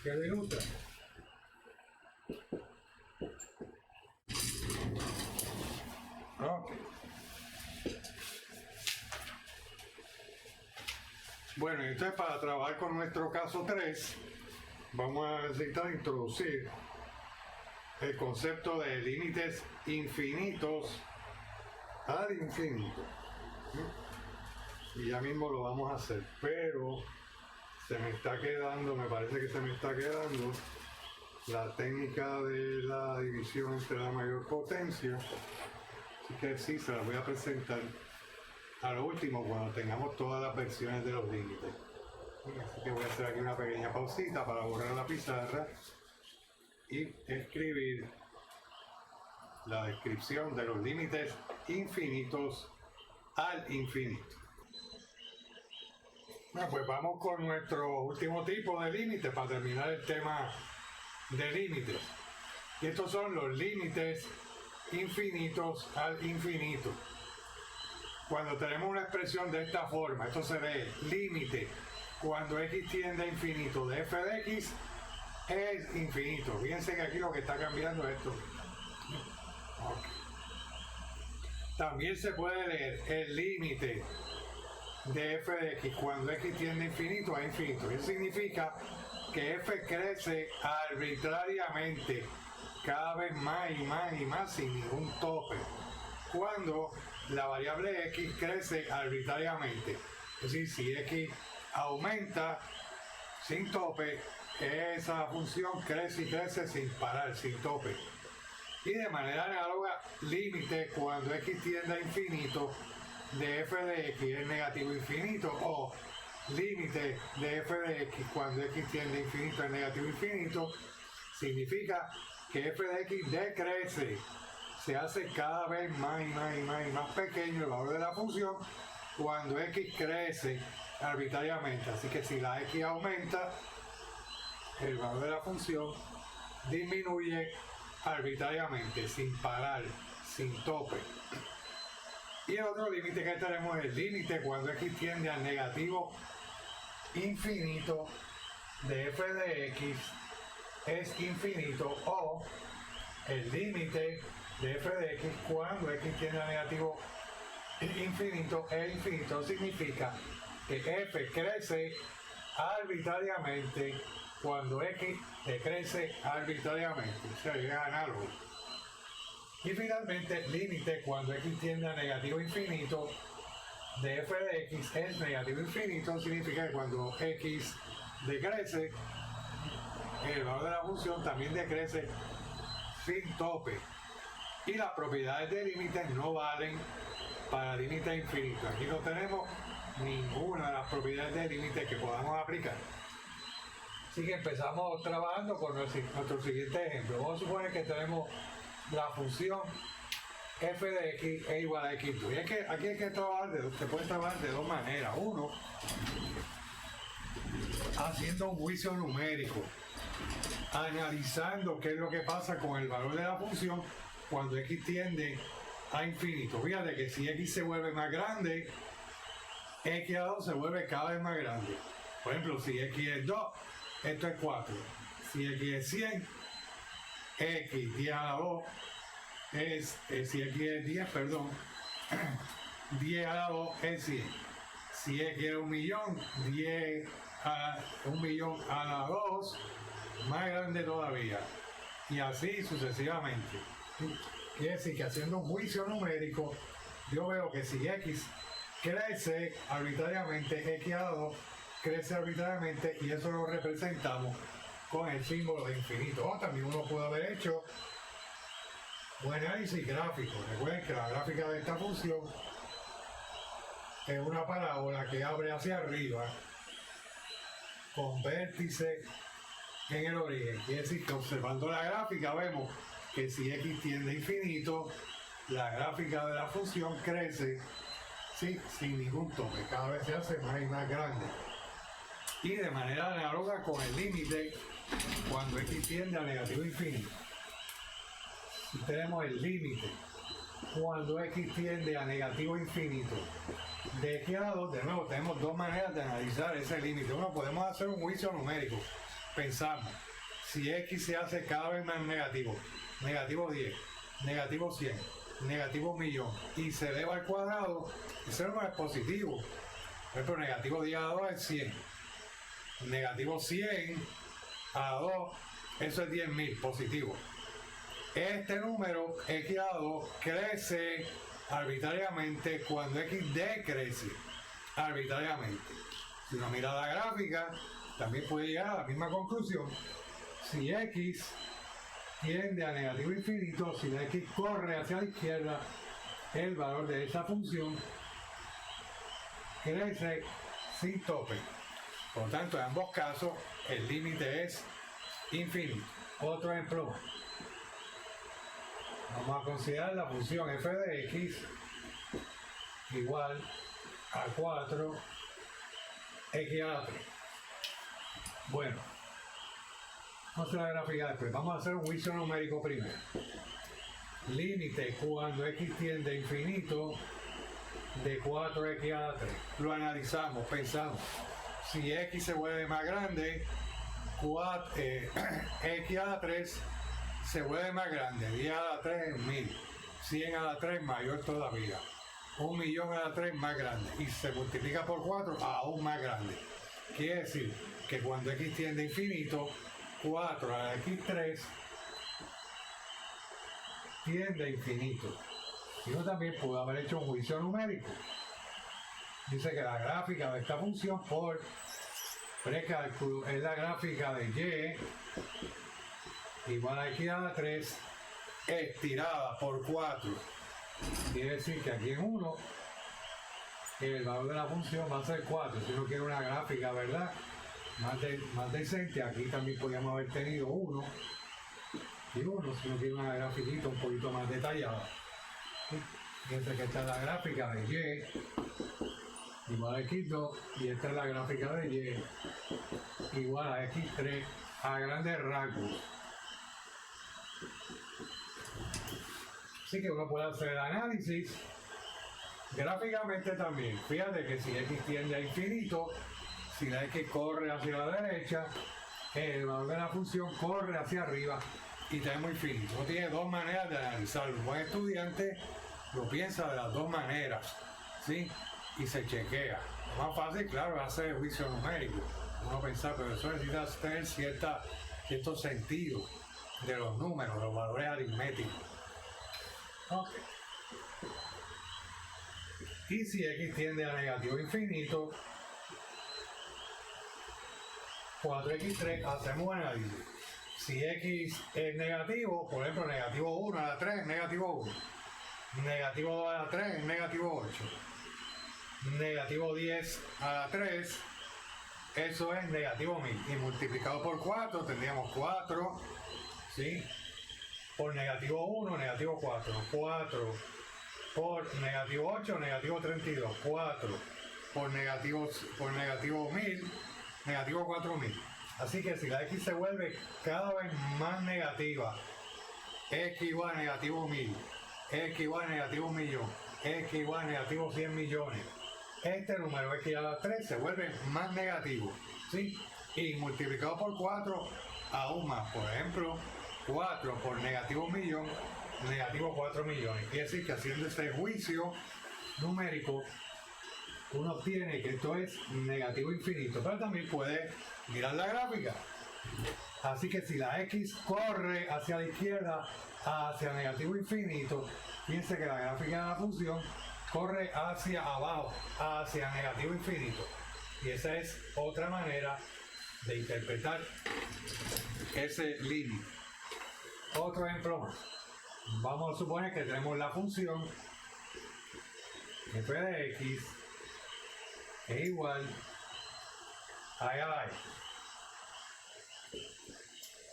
que lo ilustran. Okay. Bueno, entonces para trabajar con nuestro caso 3, vamos a necesitar introducir el concepto de límites infinitos al infinito. Y ya mismo lo vamos a hacer, pero se me está quedando, me parece que se me está quedando la técnica de la división entre la mayor potencia. Así que sí, se la voy a presentar a lo último cuando tengamos todas las versiones de los límites. Así que voy a hacer aquí una pequeña pausita para borrar la pizarra y escribir la descripción de los límites infinitos al infinito. Bueno, pues vamos con nuestro último tipo de límite para terminar el tema de límites. Y estos son los límites infinitos al infinito. Cuando tenemos una expresión de esta forma, esto se ve límite cuando x tiende a infinito de f de x es infinito. Fíjense que aquí lo que está cambiando es esto. Okay. También se puede leer el límite de f de x cuando x tiende a infinito a infinito. Eso significa que f crece arbitrariamente cada vez más y más y más sin ningún tope, cuando la variable x crece arbitrariamente. Es decir, si x aumenta sin tope, esa función crece y crece sin parar, sin tope. Y de manera análoga, límite cuando x tiende a infinito de f de x es negativo infinito, o límite de f de x cuando x tiende a infinito es negativo infinito, significa que f de x decrece, se hace cada vez más y más y más y más pequeño el valor de la función cuando x crece arbitrariamente. Así que si la x aumenta, el valor de la función disminuye arbitrariamente, sin parar, sin tope. Y el otro límite que tenemos es el límite cuando x tiende al negativo infinito de f de x es infinito, o el límite de f de x cuando x tiende al negativo infinito es infinito. Significa que f crece arbitrariamente cuando x decrece arbitrariamente, o sea, es análogo. Y finalmente, límite cuando x tiende a negativo infinito de f de x es negativo infinito, significa que cuando x decrece, el valor de la función también decrece sin tope. Y las propiedades de límites no valen para límite infinito. Aquí no tenemos ninguna de las propiedades de límite que podamos aplicar. Así que empezamos trabajando con nuestro siguiente ejemplo. Vamos a suponer que tenemos la función f de x es igual a x2. Y es que aquí hay que trabajar, se puede trabajar de dos maneras. Uno, haciendo un juicio numérico, analizando qué es lo que pasa con el valor de la función cuando x tiende a infinito. Fíjate que si x se vuelve más grande, x a 2 se vuelve cada vez más grande. Por ejemplo, si x es 2, esto es 4. Si x es 100, x 10 a la 2 es, si x es 10, perdón, 10 a la 2 es 100. Si x es 1.000.000, 10 a 1.000.000 a la 2, más grande todavía. Y así sucesivamente. Quiere decir que haciendo un juicio numérico, yo veo que si x crece arbitrariamente, x a la 2 crece arbitrariamente, y eso lo representamos con el símbolo de infinito. O también uno puede haber hecho un análisis gráfico. Recuerden que la gráfica de esta función es una parábola que abre hacia arriba con vértice en el origen. Quiere decir que observando la gráfica vemos que si x tiende a infinito, la gráfica de la función crece, ¿sí?, sin ningún tope, cada vez se hace más y más grande. Y de manera análoga con el límite cuando x tiende a negativo infinito. Si tenemos el límite cuando x tiende a negativo infinito de x a 2, de nuevo tenemos dos maneras de analizar ese límite. Uno, podemos hacer un juicio numérico. Pensamos, si x se hace cada vez más negativo, negativo 10, negativo 100, negativo 1.000.000, y se eleva al cuadrado, ese número es positivo. Por ejemplo, negativo 10 a 2 es 100, negativo 100 a 2, eso es 10.000, positivo. Este número, x a 2, crece arbitrariamente cuando x decrece arbitrariamente. Si uno mira la gráfica, también puede llegar a la misma conclusión. Si x tiende a negativo infinito, si la x corre hacia la izquierda, el valor de esa función crece sin tope. Por lo tanto, en ambos casos, el límite es infinito. Otro ejemplo. Vamos a considerar la función f de x igual a 4 x a la 3. Bueno, vamos a hacer la gráfica después. Vamos a hacer un juicio numérico primero. Límite cuando x tiende a infinito de 4x a la 3. Lo analizamos, pensamos. Si x se vuelve más grande, x a la 3 se vuelve más grande, 10 a la 3 es 1000, 100 a la 3 mayor todavía, 1.000.000 a la 3 más grande y se multiplica por 4 aún más grande. Quiere decir que cuando x tiende a infinito, 4 a la x3 tiende a infinito. Y uno también pudo haber hecho un juicio numérico. Dice que la gráfica de esta función por precálculo es la gráfica de y igual a x a la 3 estirada por 4. Quiere decir que aquí en 1 el valor de la función va a ser 4. Si uno quiere una gráfica, ¿verdad?, más decente, aquí también podríamos haber tenido 1 y 1 si uno quiere una grafiquita un poquito más detallada. Fíjense que esta es la gráfica de y igual a x2 y esta es la gráfica de y igual a x3 a grandes rasgos. Así que uno puede hacer el análisis gráficamente también. Fíjate que si x tiende a infinito, si la x corre hacia la derecha, el valor de la función corre hacia arriba y tenemos infinito. Uno tiene dos maneras de analizarlo. Un buen estudiante lo piensa de las dos maneras, ¿sí? Y se chequea. Lo más fácil, claro, es hacer el juicio numérico. Uno pensar, pero eso necesita tener cierto sentido de los números, los valores aritméticos. Okay. Y si x tiende a negativo infinito, 4x3, hacemos un análisis. Si x es negativo, por ejemplo, negativo 1 a la 3 es negativo 1. Negativo 2 a la 3 es negativo 8. Negativo 10 a la 3, eso es negativo 1000. Y multiplicado por 4 tendríamos 4, ¿sí? Por negativo 1, negativo 4. 4 por negativo 8, negativo 32. 4 por negativo 1000, negativo 4000. Así que si la x se vuelve cada vez más negativa, x igual a negativo 1000, x igual a negativo 1.000.000, x igual a negativo 100 millones, este número x a la 3 se vuelve más negativo, ¿sí? Y multiplicado por 4 aún más. Por ejemplo, 4 por negativo 1.000.000, negativo 4 millones. Quiere decir que haciendo este juicio numérico uno obtiene que esto es negativo infinito, pero también puede mirar la gráfica. Así que si la x corre hacia la izquierda, hacia negativo infinito, fíjense que la gráfica de la función corre hacia abajo, hacia negativo infinito. Y esa es otra manera de interpretar ese límite. Otro ejemplo más. Vamos a suponer que tenemos la función f de x es igual a y a la x.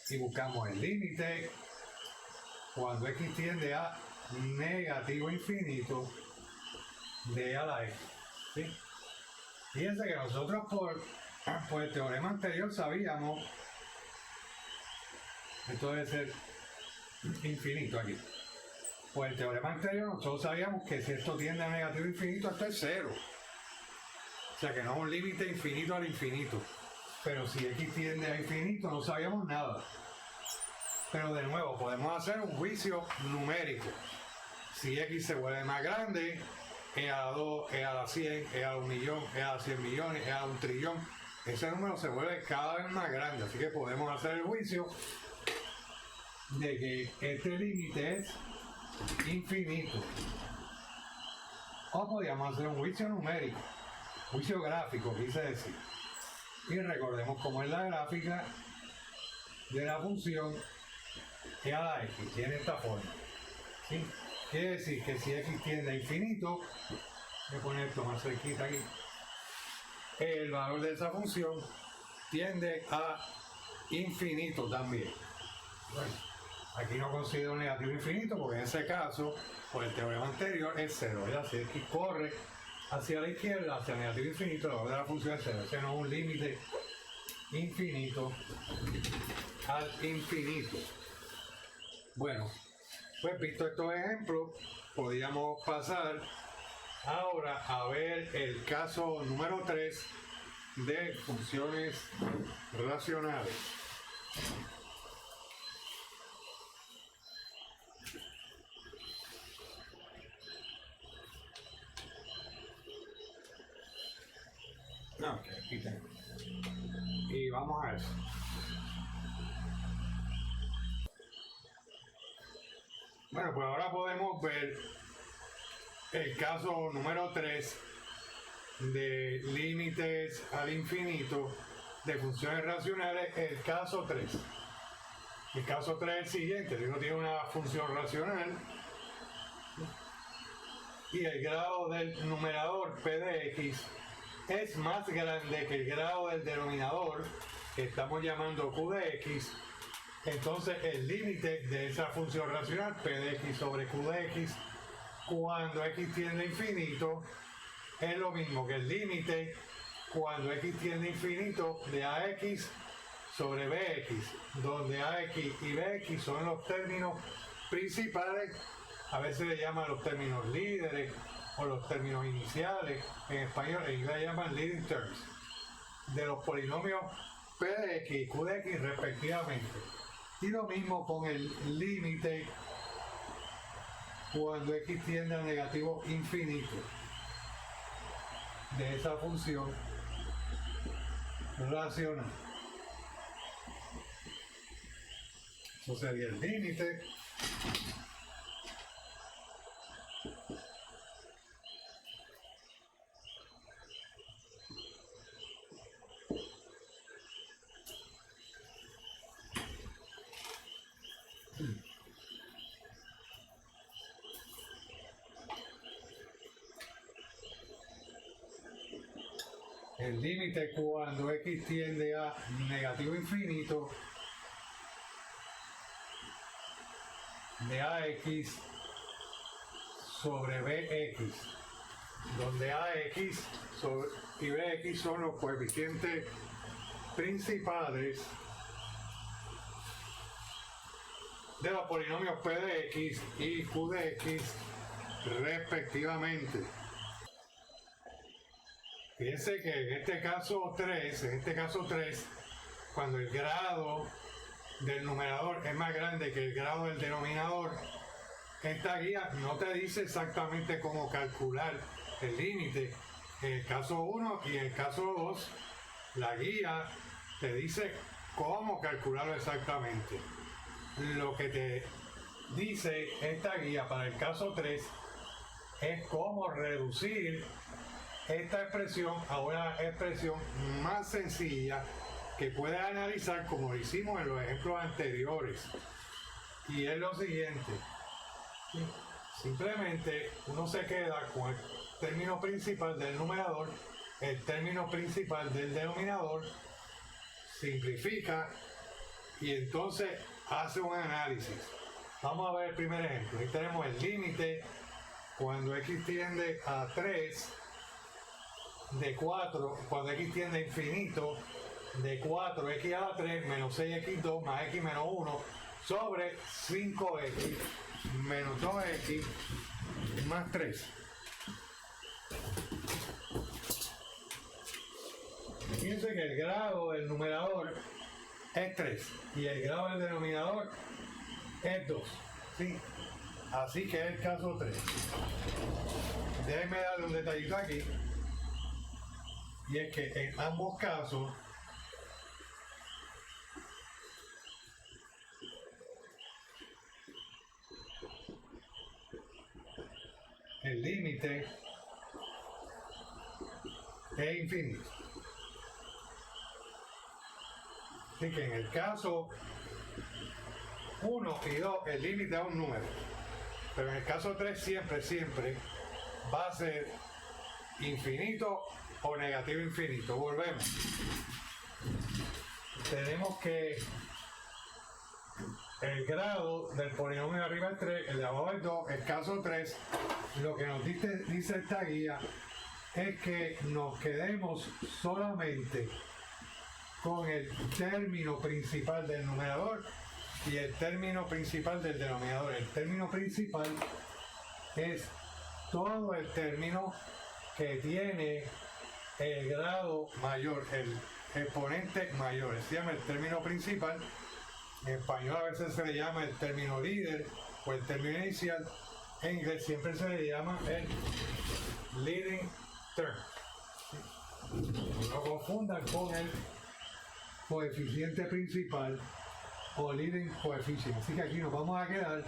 Y buscamos el límite cuando x tiende a negativo infinito de y a la x, ¿sí? Fíjense que nosotros por el teorema anterior sabíamos, esto debe ser infinito aquí. Por el teorema anterior nosotros sabíamos que si esto tiende a negativo infinito, esto es cero. O sea que no es un límite infinito al infinito. Pero si x tiende a infinito no sabíamos nada. Pero de nuevo, podemos hacer un juicio numérico. Si x se vuelve más grande, e a la 2, e a la 100, e a la 1.000.000, e a la 100 millones, e a la 1.000.000.000, ese número se vuelve cada vez más grande. Así que podemos hacer el juicio de que este límite es infinito. O podríamos hacer un juicio numérico, juicio gráfico, quise decir. Y recordemos cómo es la gráfica de la función y a la x, tiene esta forma, ¿sí? Quiere decir que si x tiende a infinito, voy a poner esto más cerquita aquí, el valor de esa función tiende a infinito también. Bueno, aquí no considero negativo infinito porque en ese caso, por el teorema anterior, es cero, ¿verdad? Si x corre hacia la izquierda, hacia negativo infinito, el valor de la función es cero. Ese no es un límite infinito al infinito. Bueno, pues visto estos ejemplos, podríamos pasar ahora a ver el caso número 3 de funciones racionales. Ok, aquí tengo. Y vamos a eso. Bueno, pues ahora podemos ver el caso número 3 de límites al infinito de funciones racionales, el caso 3. El caso 3 es el siguiente: si uno tiene una función racional y el grado del numerador p de x es más grande que el grado del denominador, que estamos llamando q de x, entonces el límite de esa función racional p de x sobre q de x cuando x tiende a infinito es lo mismo que el límite cuando x tiende a infinito de ax sobre bx, donde ax y bx son los términos principales, a veces le llaman los términos líderes o los términos iniciales, en español, en inglés llaman leading terms, de los polinomios p de x y q de x respectivamente. Y lo mismo con el límite cuando x tiende a negativo infinito de esa función racional. Eso sería el límite cuando x tiende a negativo infinito de ax sobre bx, donde ax y bx son los coeficientes principales de los polinomios p de x y q de x respectivamente. Fíjense que en este caso 3, cuando el grado del numerador es más grande que el grado del denominador, esta guía no te dice exactamente cómo calcular el límite. En el caso 1 y en el caso 2, la guía te dice cómo calcularlo exactamente. Lo que te dice esta guía para el caso 3 es cómo reducir esta expresión a una expresión más sencilla que puedes analizar como lo hicimos en los ejemplos anteriores. Y es lo siguiente: simplemente uno se queda con el término principal del numerador, el término principal del denominador, simplifica y entonces hace un análisis. Vamos a ver el primer ejemplo. Aquí tenemos el límite cuando x tiende a 3 de 4, cuando x tiende a infinito, de 4x a la 3 menos 6x2 más x menos 1 sobre 5x menos 2x más 3. Fíjense que el grado del numerador es 3 y el grado del denominador es 2. ¿Sí? Así que es el caso 3. Déjenme darle un detallito aquí. Y es que en ambos casos el límite es infinito. Así que en el caso 1 y 2 el límite es un número, pero en el caso 3 siempre va a ser infinito o negativo infinito. Volvemos. Tenemos que el grado del polinomio de arriba es 3, el de abajo es 2, el caso 3, lo que nos dice esta guía es que nos quedemos solamente con el término principal del numerador y el término principal del denominador. El término principal es todo el término que tiene el grado mayor, el exponente mayor. Se llama el término principal. En español a veces se le llama el término líder o el término inicial. En inglés siempre se le llama el leading term. No lo confundan con el coeficiente principal o leading coefficient. Así que aquí nos vamos a quedar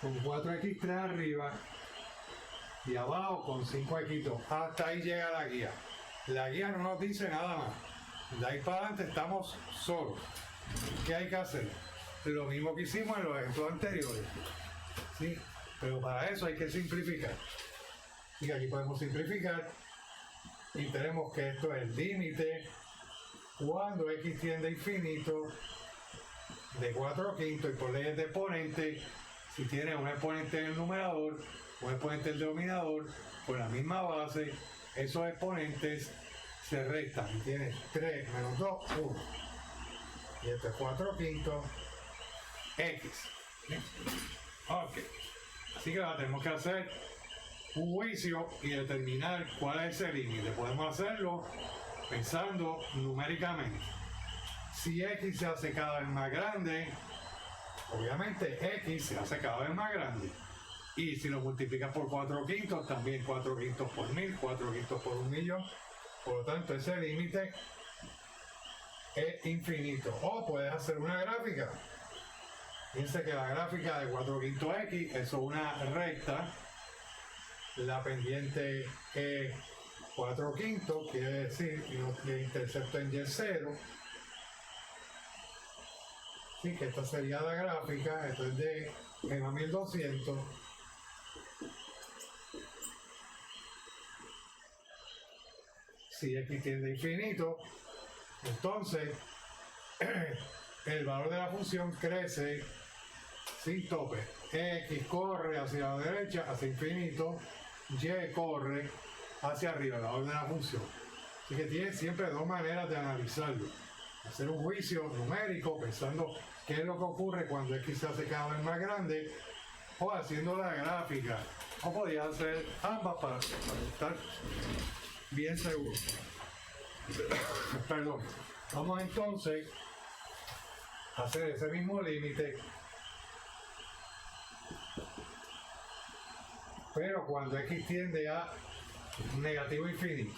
con 4x3 arriba y abajo con 5x2. Hasta ahí llega la guía. La guía no nos dice nada más. De ahí para adelante estamos solos. ¿Qué hay que hacer? Lo mismo que hicimos en los ejemplos anteriores. ¿Sí? Pero para eso hay que simplificar. Y aquí podemos simplificar. Y tenemos que esto es el límite cuando x tiende a infinito de 4/5 y por leyes de exponente, si tiene un exponente en el numerador, un exponente en el denominador, por la misma base, esos exponentes se restan. Y tienes 3 menos 2, 1. Y esto es 4/5 x. Ok. Así que ahora tenemos que hacer un juicio y determinar cuál es ese límite. Podemos hacerlo pensando numéricamente. Si x se hace cada vez más grande, obviamente x se hace cada vez más grande. Y si lo multiplicas por 4/5, también 4/5 por 1000, 4/5 por 1.000.000. Por lo tanto, ese límite es infinito. O puedes hacer una gráfica. Piensa que la gráfica de 4/5x, eso es una recta. La pendiente es 4/5, quiere decir que el intercepto en y0. Así que esta sería la gráfica. Esto es de menos 1200. Si x tiende a infinito, entonces el valor de la función crece sin tope. X corre hacia la derecha, hacia infinito, y corre hacia arriba, el valor de la función. Así que tiene siempre dos maneras de analizarlo. Hacer un juicio numérico pensando qué es lo que ocurre cuando x se hace cada vez más grande, o haciendo la gráfica, o podía hacer ambas para estar bien seguro. Perdón. Vamos entonces a hacer ese mismo límite, pero cuando x tiende a negativo infinito.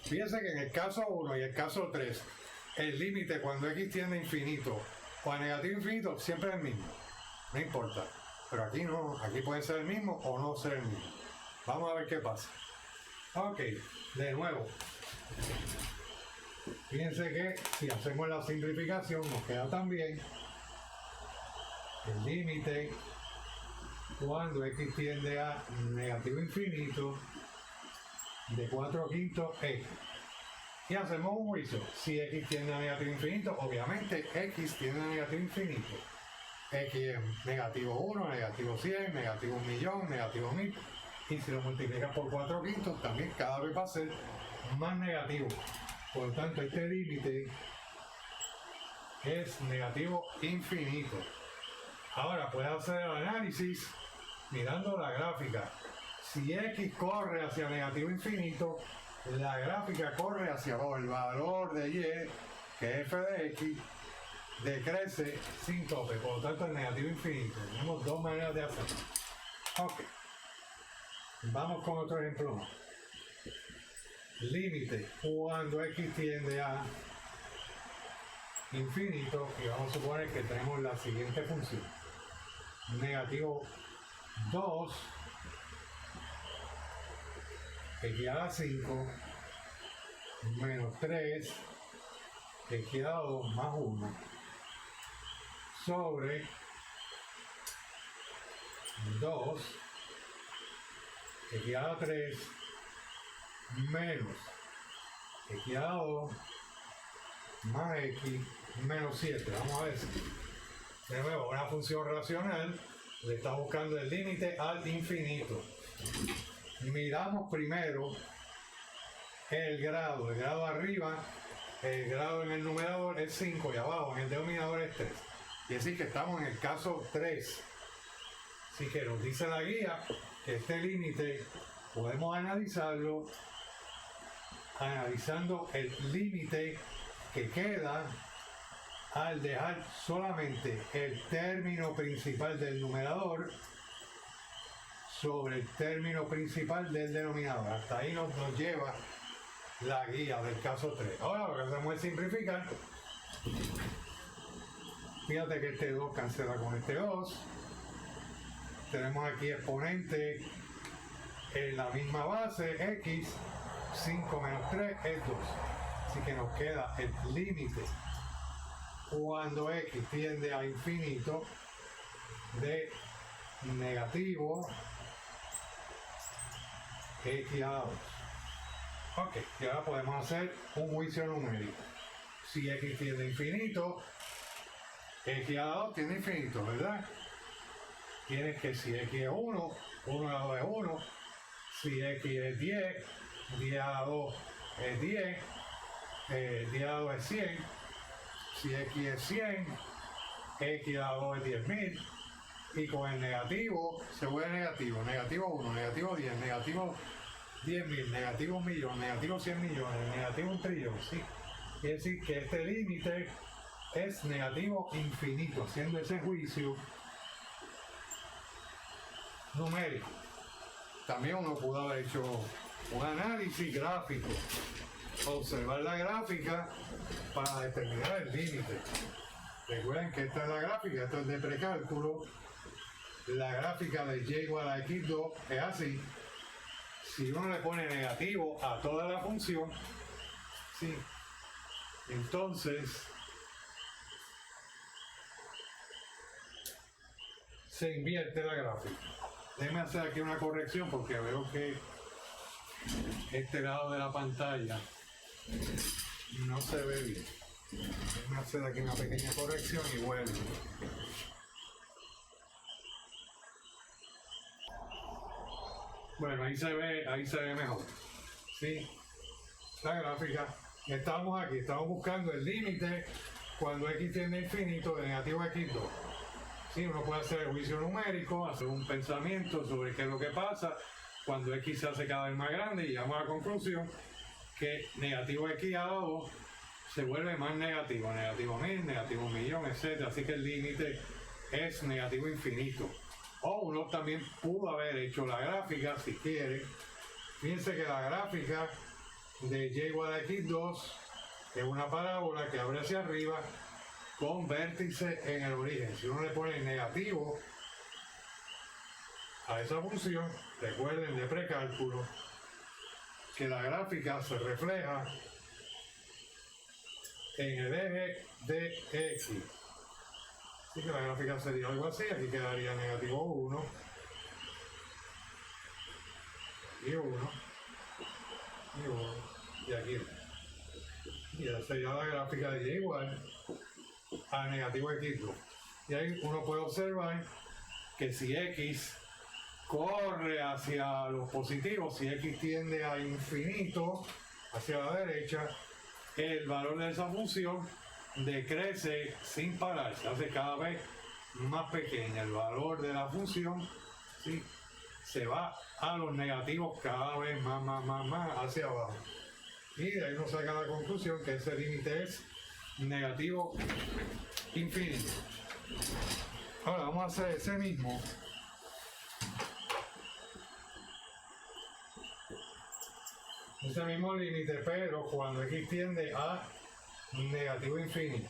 Fíjense que en el caso 1 y el caso 3, el límite cuando x tiende a infinito o a negativo infinito siempre es el mismo, no importa. Pero aquí no, aquí puede ser el mismo o no ser el mismo. Vamos a ver qué pasa. Ok, de nuevo. Fíjense que si hacemos la simplificación nos queda también el límite cuando x tiende a negativo infinito de 4/5 x. Y hacemos un juicio. Si x tiende a negativo infinito, obviamente x tiende a negativo infinito. X es negativo 1, negativo 100, negativo 1.000.000, negativo 1000. Y si lo multiplicas por 4/5, también cada vez va a ser más negativo. Por lo tanto, este límite es negativo infinito. Ahora puedes hacer el análisis mirando la gráfica. Si x corre hacia negativo infinito, la gráfica corre hacia abajo. El valor de y, que es f de x, decrece sin tope. Por lo tanto, es negativo infinito. Tenemos dos maneras de hacerlo. Ok. Vamos con otro ejemplo más. Límite cuando x tiende a infinito, y vamos a suponer que tenemos la siguiente función: negativo 2 x a la 5 menos 3 x a la 2 más 1 sobre 2 x a la 3 menos x a la 2 más x menos 7. Vamos a ver. De nuevo, una función racional le está buscando el límite al infinito. Miramos primero el grado arriba, el grado en el numerador es 5 y abajo en el denominador es 3. Y decir que estamos en el caso 3. Así que nos dice la guía que este límite podemos analizarlo analizando el límite que queda al dejar solamente el término principal del numerador sobre el término principal del denominador. Hasta ahí nos lleva la guía del caso 3. Ahora lo que hacemos es simplificar. Fíjate que este 2 cancela con este 2. Tenemos aquí exponente en la misma base, x, 5 menos 3 es 2. Así que nos queda el límite cuando x tiende a infinito de negativo x a la 2. Ok, y ahora podemos hacer un juicio numérico. Si x tiende a infinito, x a la 2 tiende a infinito, ¿verdad? Tienes que si x es 1, 1 a la 2 es 1. Si x es 10, 10 a la 2 es 10. 10 a la 2 es 100. Si x es 100, x a la 2 es 10.000. Y con el negativo se vuelve negativo. Negativo 1, negativo 10, negativo 10.000, negativo 1 millón, negativo 100 millones, negativo 1 trillón. ¿Sí? Quiere decir que este límite es negativo infinito, haciendo ese juicio numérico. También uno pudo haber hecho un análisis gráfico, observar la gráfica para determinar el límite. Recuerden que esta es la gráfica, esto es de precálculo. La gráfica de y igual a x2 es así. Si uno le pone negativo a toda la función, ¿sí? Entonces se invierte la gráfica. Déjenme hacer aquí una corrección porque veo que este lado de la pantalla no se ve bien. Déjenme hacer aquí una pequeña corrección y vuelvo. Bueno, ahí se ve mejor. ¿Sí? La gráfica. Estamos aquí, estamos buscando el límite cuando x tiende a infinito de negativo a x2. Sí, uno puede hacer el juicio numérico, hacer un pensamiento sobre qué es lo que pasa cuando x se hace cada vez más grande y llegamos a la conclusión que negativo x a la 2 se vuelve más negativo, negativo 1000, negativo 1.000.000, etc. Así que el límite es negativo infinito. O uno también pudo haber hecho la gráfica, si quiere. Fíjense que la gráfica de y igual a x2 es una parábola que abre hacia arriba con vértice en el origen. Si uno le pone negativo a esa función, recuerden de precálculo que la gráfica se refleja en el eje de x. Así que la gráfica sería algo así. Aquí quedaría negativo 1 y 1 y 1 y aquí. Y esa sería la gráfica de y igual a negativo x2. Y ahí uno puede observar que si x corre hacia los positivos, si x tiende a infinito hacia la derecha, el valor de esa función decrece sin parar, se hace cada vez más pequeña. El valor de la función, ¿sí?, se va a los negativos cada vez más hacia abajo. Y de ahí uno saca la conclusión que ese límite es negativo infinito. Ahora vamos a hacer ese mismo límite, pero cuando x tiende a negativo infinito.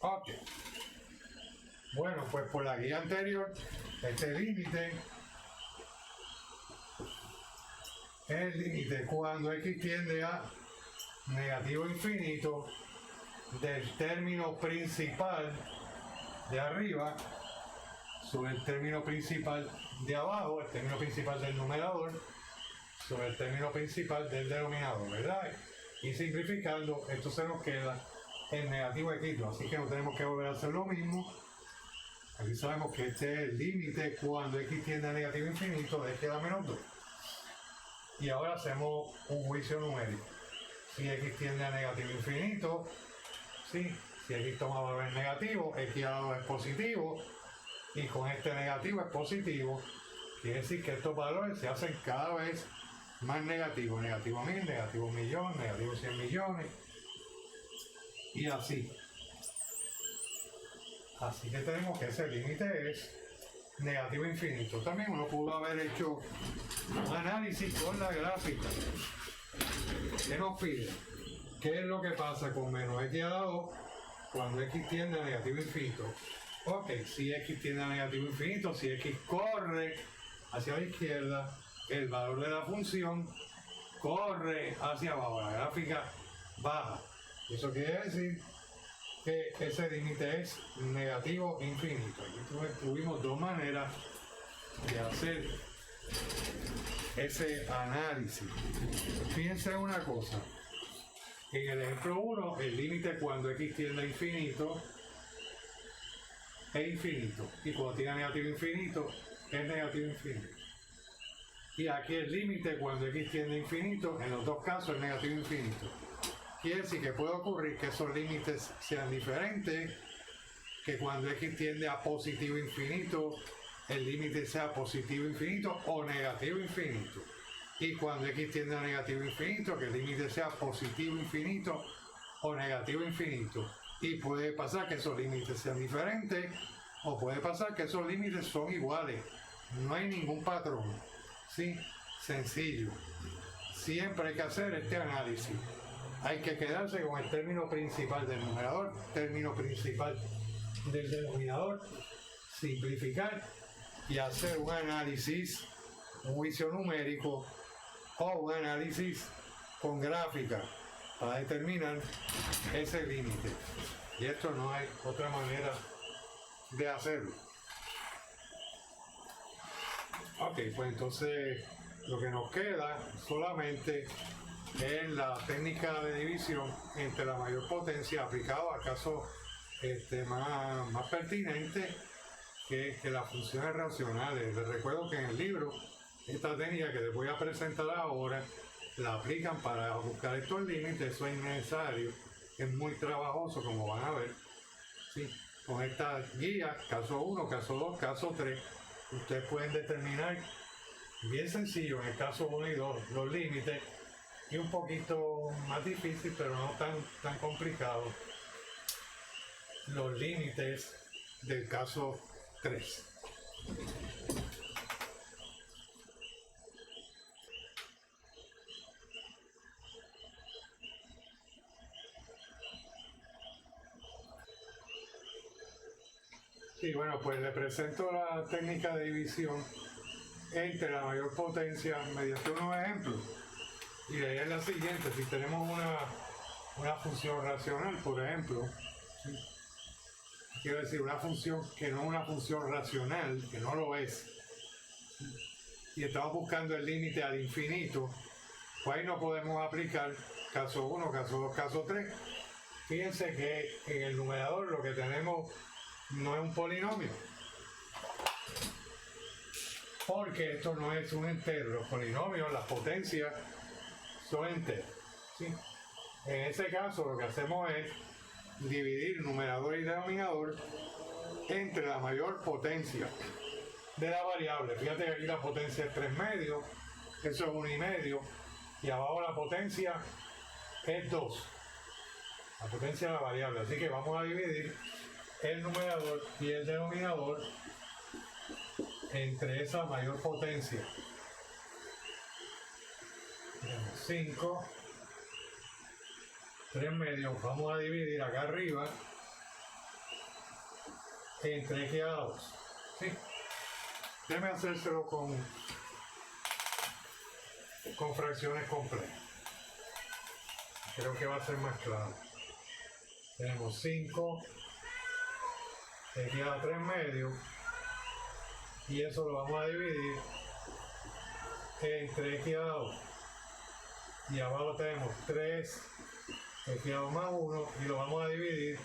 Ok. Bueno, pues por la guía anterior, este límite es el límite cuando x tiende a negativo infinito del término principal de arriba sobre el término principal de abajo, el término principal del numerador, sobre el término principal del denominador, ¿verdad? Y simplificando, esto se nos queda en negativo x2, así que no tenemos que volver a hacer lo mismo. Aquí sabemos que este es el límite cuando x tiende a negativo infinito de x a la menos 2. Y ahora hacemos un juicio numérico. Si x tiende a negativo infinito, ¿sí? Si x toma valor negativo, x a la 2 es positivo, y con este negativo es positivo, quiere decir que estos valores se hacen cada vez más negativos, negativo 1000, negativo 1.000.000, negativo 100 millones, y así. Así que tenemos que ese límite es negativo infinito. También uno pudo haber hecho un análisis con la gráfica. ¿Qué nos pide? ¿Qué es lo que pasa con menos x a la 2 cuando x tiende a negativo infinito? Ok, si x tiende a negativo infinito, si x corre hacia la izquierda, el valor de la función corre hacia abajo, la gráfica baja. Eso quiere decir que ese límite es negativo infinito. Aquí tuvimos dos maneras de hacer ese análisis. Fíjense en una cosa. En el ejemplo 1, el límite cuando x tiende a infinito es infinito. Y cuando tiene negativo infinito es negativo infinito. Y aquí el límite cuando x tiende a infinito, en los dos casos es negativo infinito. Quiere decir que puede ocurrir que esos límites sean diferentes, que cuando x tiende a positivo infinito, el límite sea positivo infinito o negativo infinito. Y cuando x tiende a negativo infinito, que el límite sea positivo infinito o negativo infinito. Y puede pasar que esos límites sean diferentes, o puede pasar que esos límites son iguales. No hay ningún patrón. Sí, sencillo. Siempre hay que hacer este análisis. Hay que quedarse con el término principal del numerador, término principal del denominador, simplificar y hacer un análisis, un juicio numérico o un análisis con gráfica para determinar ese límite. Y esto no hay otra manera de hacerlo. Ok, pues entonces lo que nos queda solamente es la técnica de división entre la mayor potencia aplicado a casos más pertinentes que las funciones racionales. Les recuerdo que en el libro esta técnica que les voy a presentar ahora la aplican para buscar estos límites. Eso es innecesario, es muy trabajoso, como van a ver. ¿Sí? Con esta guía, caso 1, caso 2, caso 3, ustedes pueden determinar bien sencillo en el caso 1 y 2 los límites, y un poquito más difícil, pero no tan complicado, los límites del caso 3. Y bueno, pues le presento la técnica de división entre la mayor potencia mediante unos ejemplos. Y la idea es la siguiente: si tenemos una función racional, por ejemplo, ¿sí? Quiero decir, una función que no es una función racional, que no lo es, ¿sí? Y estamos buscando el límite al infinito, pues ahí no podemos aplicar caso 1, caso 2, caso 3. Fíjense que en el numerador lo que tenemos no es un polinomio, porque esto no es un entero. Los polinomios, las potencias son enteros, ¿sí? En ese caso lo que hacemos es dividir numerador y denominador entre la mayor potencia de la variable. Fíjate que aquí la potencia es 3 medios, eso es 1 y medio, y abajo la potencia es 2, la potencia de la variable. Así que vamos a dividir el numerador y el denominador entre esa mayor potencia. 5, 3 medios, vamos a dividir acá arriba entre x a la 2. ¿Sí? Déjeme hacérselo con fracciones complejas. Creo que va a ser más claro. Tenemos 5 x a la 3 medios y eso lo vamos a dividir entre x a la 2. Y abajo tenemos 3 x a la 2 más 1 y lo vamos a dividir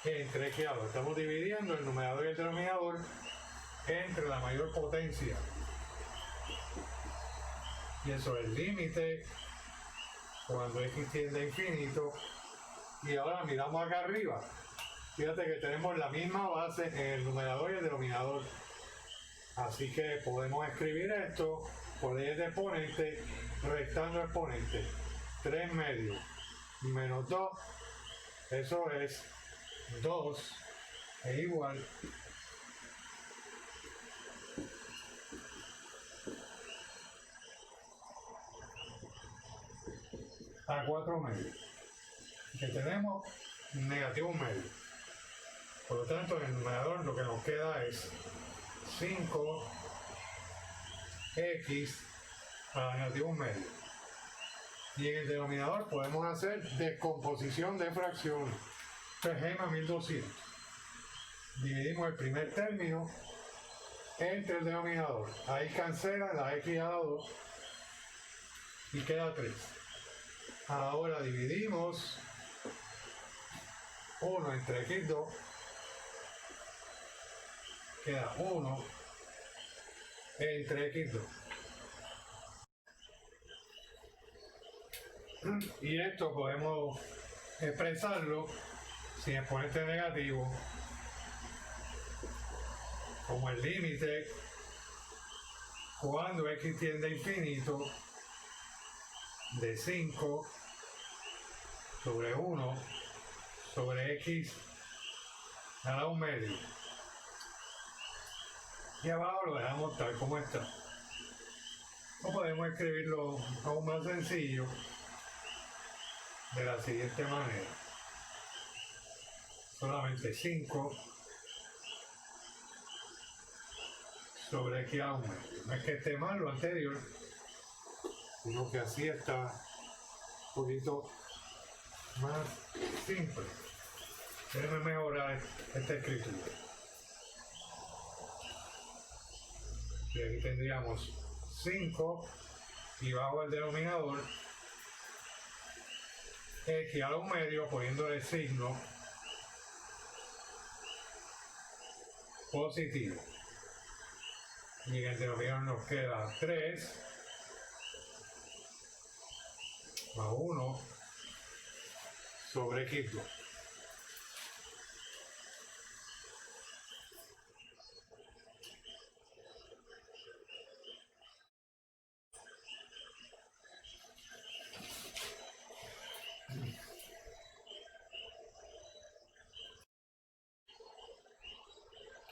entre x a la 2. Estamos dividiendo el numerador y el denominador entre la mayor potencia. Y eso es el límite cuando x tiende a infinito. Y ahora miramos acá arriba. Fíjate que tenemos la misma base en el numerador y el denominador. Así que podemos escribir esto por leyes de exponente, restando exponente. 3 medios menos 2, eso es 2, es igual a 4 medios. Que tenemos negativo medio. Por lo tanto, en el numerador lo que nos queda es 5x a la negativo medio. Y en el denominador podemos hacer descomposición de fracciones. G más 1200. Dividimos el primer término entre el denominador. Ahí cancela la x a la 2 y queda 3. Ahora dividimos 1 entre x2, queda 1 entre x2. Y esto podemos expresarlo sin exponente negativo como el límite cuando x tiende a infinito de 5 sobre 1 sobre x a la 1 medio. Y abajo lo dejamos tal como está. O podemos escribirlo aún más sencillo de la siguiente manera. Solamente 5 sobre x a la 1 medio. No es que esté mal lo anterior, sino que así está un poquito más simple. Déjenme mejorar esta escritura. Y aquí tendríamos 5 y bajo el denominador x a la 1 medio poniéndole signo positivo. Y en el denominador nos queda 3 más 1 sobre x2.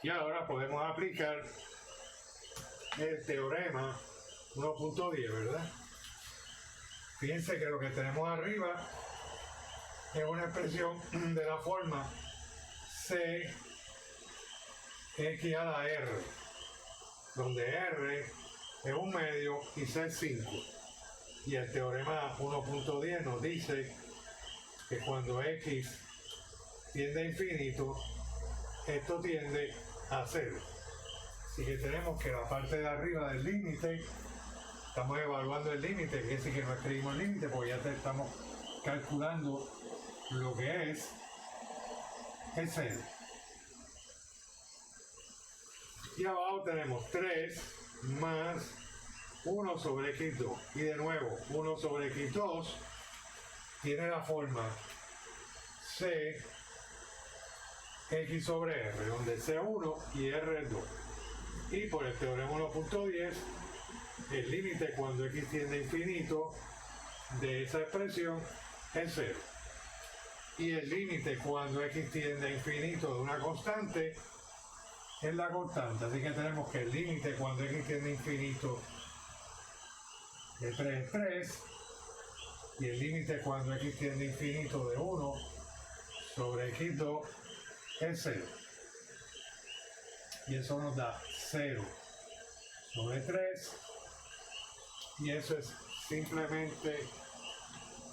Y ahora podemos aplicar el teorema 1.10, ¿verdad? Fíjense que lo que tenemos arriba es una expresión de la forma c x a la r, donde r es 1 medio y c es 5. Y el teorema 1.10 nos dice que cuando x tiende a infinito, esto tiende a 0. Así que tenemos que la parte de arriba del límite, estamos evaluando el límite, quiere decir que no escribimos el límite porque ya estamos calculando lo que es 0. Y abajo tenemos 3 más 1 sobre x2. Y de nuevo, 1 sobre x2 tiene la forma c x sobre r, donde c es 1 y r es 2. Y por el teorema 1.10, el límite cuando x tiende a infinito de esa expresión es 0. Y el límite cuando x tiende a infinito de una constante es la constante. Así que tenemos que el límite cuando x tiende a infinito de 3 es 3. Y el límite cuando x tiende a infinito de 1 sobre x2 es 0. Y eso nos da 0 sobre 3. Y eso es simplemente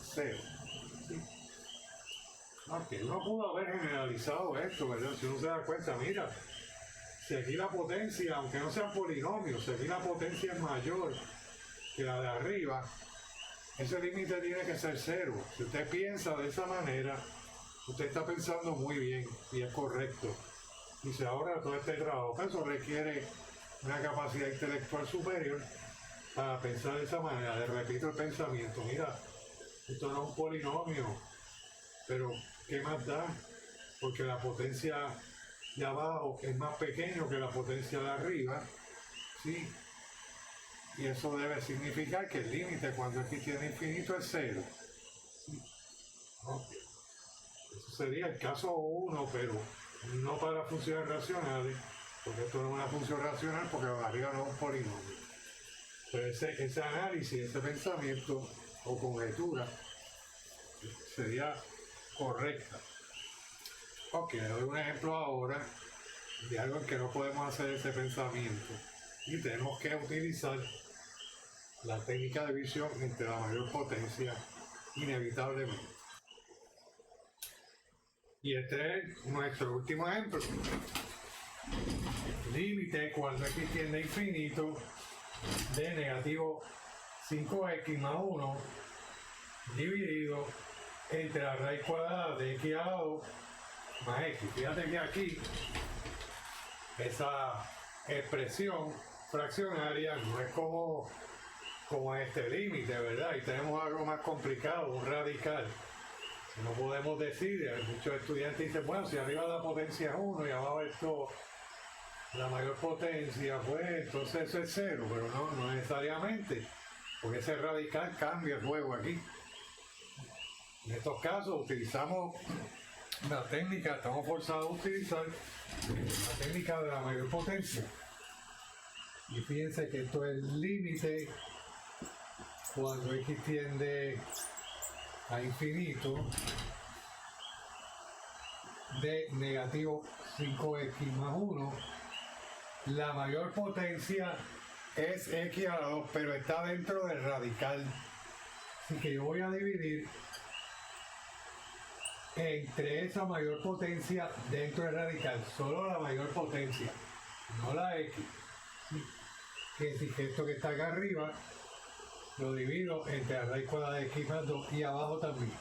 0. ¿Sí? Ok, uno pudo haber generalizado esto, ¿verdad? Si uno se da cuenta, mira, Si aquí la potencia, aunque no sean polinomios, si aquí la potencia es mayor que la de arriba, ese límite tiene que ser cero. Si usted piensa de esa manera, usted está pensando muy bien y es correcto. Y se ahorra todo este trabajo. Eso requiere una capacidad intelectual superior para pensar de esa manera. Le repito el pensamiento. Mira, esto no es un polinomio, pero ¿qué más da? Porque la potencia de abajo es más pequeño que la potencia de arriba, ¿sí? Y eso debe significar que el límite cuando x tiene infinito es cero. ¿Sí? Okay. Eso sería el caso 1, pero no para funciones racionales, porque esto no es una función racional, porque arriba no es un polinomio. Pero ese análisis, ese pensamiento o conjetura sería correcta. Ok, le doy un ejemplo ahora de algo en que no podemos hacer ese pensamiento y tenemos que utilizar la técnica de división entre la mayor potencia inevitablemente. Y este es nuestro último ejemplo. Límite cuando x tiende a infinito de negativo 5x más 1 dividido entre la raíz cuadrada de x a la 2 más x. Fíjate que aquí esa expresión fraccionaria no es como este límite, ¿verdad? Y tenemos algo más complicado, un radical. No podemos decir, muchos estudiantes dicen, bueno, si arriba la potencia es 1 y abajo esto, la mayor potencia, pues entonces eso es 0, pero no necesariamente, porque ese radical cambia el juego aquí. En estos casos utilizamos la técnica, estamos forzados a utilizar la técnica de la mayor potencia. Y fíjense que esto es el límite cuando x tiende a infinito de negativo 5x más 1. La mayor potencia es x a la 2, pero está dentro del radical. Así que yo voy a dividir entre esa mayor potencia dentro del radical, solo la mayor potencia, no la x. Que si esto que está acá arriba lo divido entre la raíz cuadrada de x más 2 y abajo también.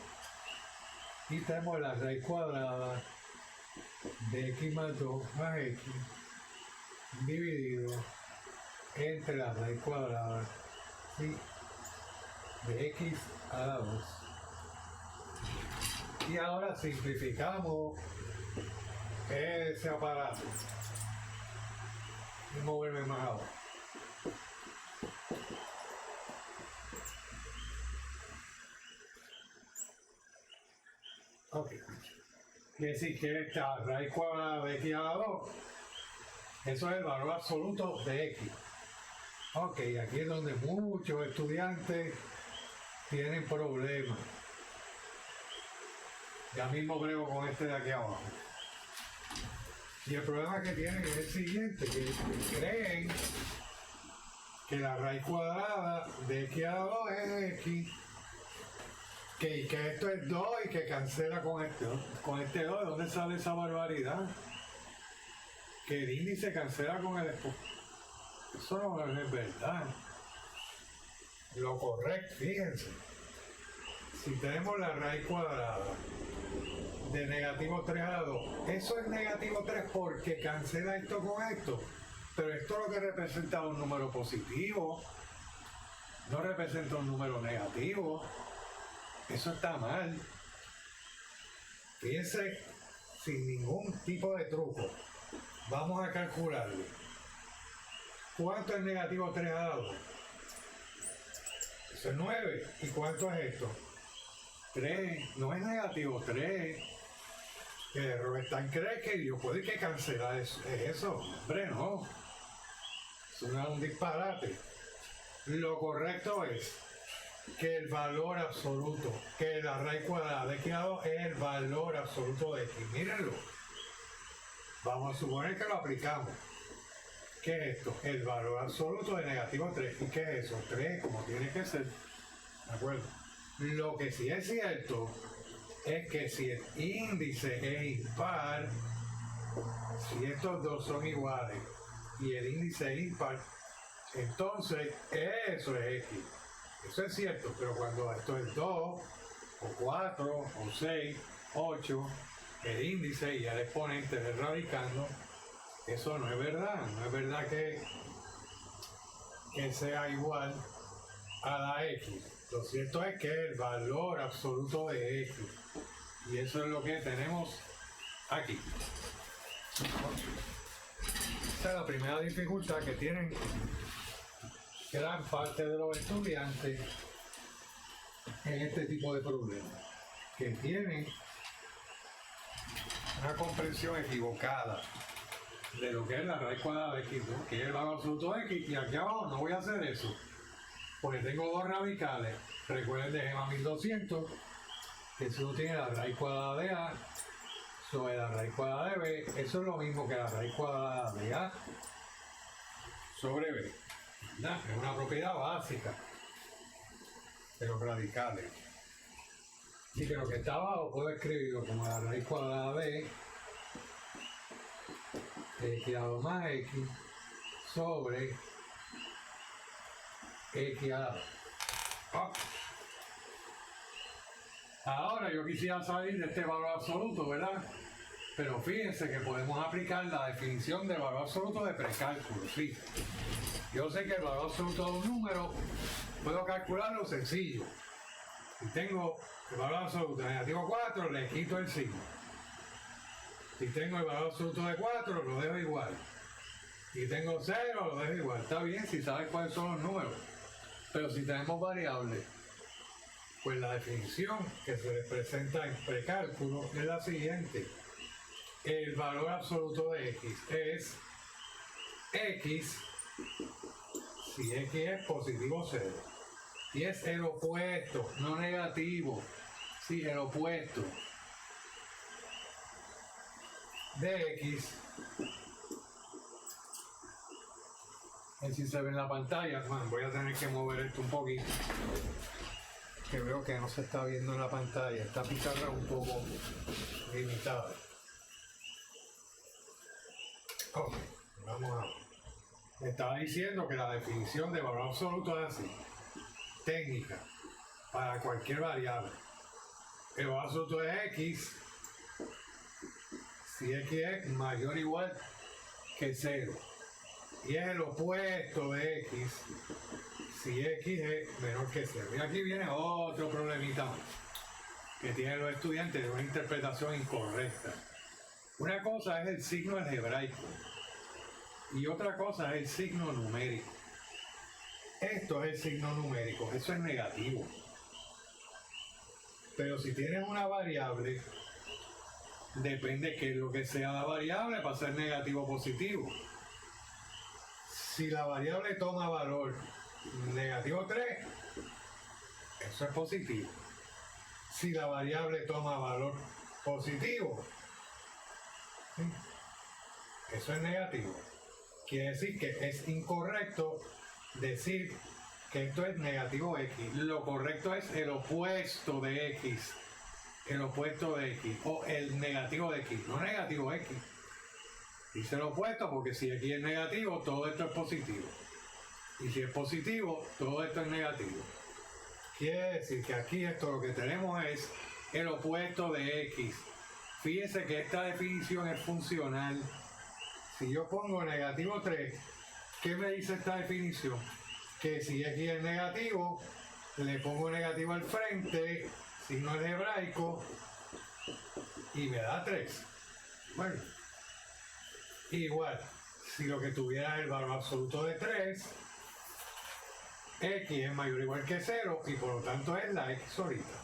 Y tenemos la raíz cuadrada de x más 2 más x dividido entre la raíz cuadrada, ¿sí?, de x a la 2. Y ahora simplificamos ese aparato y moverme más ahora. Ok. Quiere decir que esta raíz cuadrada de x a la 2, eso es el valor absoluto de x. Ok, aquí es donde muchos estudiantes tienen problemas. Ya mismo brego con este de aquí abajo. Y el problema que tienen es el siguiente, que creen que la raíz cuadrada de x a la 2 es x, que esto es 2 y que cancela con este 2. ¿De dónde sale esa barbaridad? Que el índice cancela con el exponente. Eso no es verdad. Lo correcto, fíjense. Si tenemos la raíz cuadrada de negativo 3 a la 2, eso es negativo 3 porque cancela esto con esto. Pero esto lo que representa un número positivo, no representa un número negativo. Eso está mal. Fíjense, sin ningún tipo de truco, vamos a calcularlo. ¿Cuánto es negativo 3 a la 2? Eso es 9. ¿Y cuánto es esto? 3. No es negativo 3. El error está en creer que yo puedo que cancelar eso. Hombre, no. Eso no es un disparate. Lo correcto es que el valor absoluto, que la raíz cuadrada de x a 2 es el valor absoluto de x. Mírenlo. Vamos a suponer que lo aplicamos. ¿Qué es esto? El valor absoluto de negativo 3. ¿Y qué es eso? 3, como tiene que ser. ¿De acuerdo? Lo que sí es cierto es que si el índice es impar, Si estos dos son iguales y el índice es impar, entonces eso es X. Eso es cierto, pero cuando esto es 2, o 4, o 6, 8, el índice y el exponente del radicando, eso no es verdad. No es verdad que sea igual a la X. Lo cierto es que el valor absoluto de X. Y eso es lo que tenemos aquí. Esta es la primera dificultad que tienen gran parte de los estudiantes en este tipo de problemas, que tienen una comprensión equivocada de lo que es la raíz cuadrada de X, ¿no? Que es el valor absoluto de X, y aquí abajo no voy a hacer eso, porque tengo dos radicales. Recuerden de GEMA 1200, que si uno tiene la raíz cuadrada de A sobre la raíz cuadrada de B, eso es lo mismo que la raíz cuadrada de A sobre B. ¿Verdad? Es una propiedad básica de los radicales. Así que lo que está abajo puedo escribirlo como la raíz cuadrada de X a 2 más X sobre X a la 2. Oh. Ahora yo quisiera salir de este valor absoluto, ¿verdad? Pero fíjense que podemos aplicar la definición del valor absoluto de precálculo, sí. Yo sé que el valor absoluto de un número puedo calcularlo sencillo. Si tengo el valor absoluto de negativo 4, le quito el signo. Si tengo el valor absoluto de 4, lo dejo igual. Si tengo 0, lo dejo igual. Está bien si sabes cuáles son los números. Pero si tenemos variables, pues la definición que se les presenta en precálculo es la siguiente. El valor absoluto de X es X si X es positivo 0. Y es el opuesto, no negativo. Sí, el opuesto de X. Si se ve en la pantalla, bueno, voy a tener que mover esto un poquito, que veo que no se está viendo en la pantalla, esta pizarra un poco limitada. Ok, vamos a ver. Me estaba diciendo que la definición de valor absoluto es así, técnica, para cualquier variable. El valor absoluto de X si X es mayor o igual que 0. Y es el opuesto de X si X es menor que 0. Y aquí viene otro problemita más que tienen los estudiantes de una interpretación incorrecta. Una cosa es el signo algebraico y otra cosa es el signo numérico. Esto es el signo numérico, eso es negativo. Pero si tienes una variable, depende que lo que sea la variable para ser negativo o positivo. Si la variable toma valor negativo 3, eso es positivo. Si la variable toma valor positivo, ¿sí?, eso es negativo. Quiere decir que es incorrecto decir que esto es negativo X. Lo correcto es el opuesto de X. El opuesto de X. O el negativo de X. No negativo X. Dice el opuesto porque si X es negativo, todo esto es positivo. Y si es positivo, todo esto es negativo. Quiere decir que aquí esto lo que tenemos es el opuesto de X. Fíjense que esta definición es funcional. Si yo pongo negativo 3, ¿qué me dice esta definición? Que si X es negativo, le pongo negativo al frente, signo algebraico, y me da 3. Bueno, igual, si lo que tuviera es el valor absoluto de 3, X es mayor o igual que 0 y por lo tanto es la X ahorita.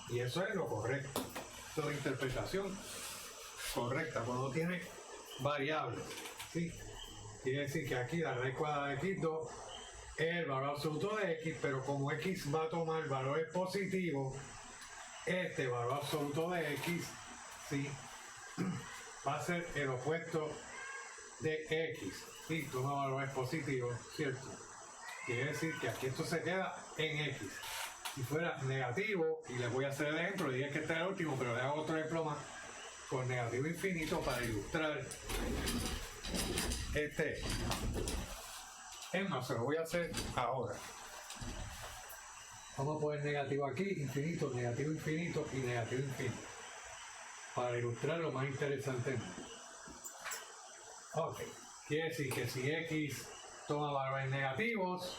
Y eso es lo correcto. Esto es la interpretación correcta cuando tiene variables, ¿sí? Quiere decir que aquí la raíz cuadrada de X2 es el valor absoluto de X, pero como X va a tomar valores positivos, este valor absoluto de X, ¿sí?, va a ser el opuesto de X. Sí, toma valores positivos, ¿cierto? Quiere decir que aquí esto se queda en X. Si fuera negativo, y les voy a hacer el ejemplo, dije que este es el último, pero le hago otro ejemplo más. con negativo infinito para ilustrar este. Es más, se lo voy a hacer ahora. Vamos a poner negativo aquí, infinito, negativo infinito y negativo infinito. Para ilustrar lo más interesante. Ok. Quiere decir que si X toma valores negativos,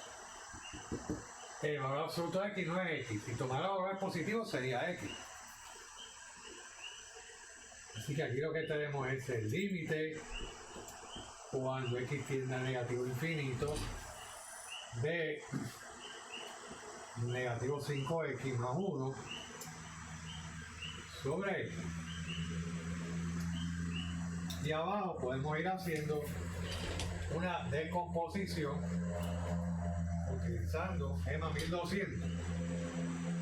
el valor absoluto de X no es X. Si tomara valores positivos sería X. Así que aquí lo que tenemos es el límite cuando X tiende a negativo infinito de negativo 5X más 1 sobre X. Y abajo podemos ir haciendo una descomposición utilizando EMA 1200.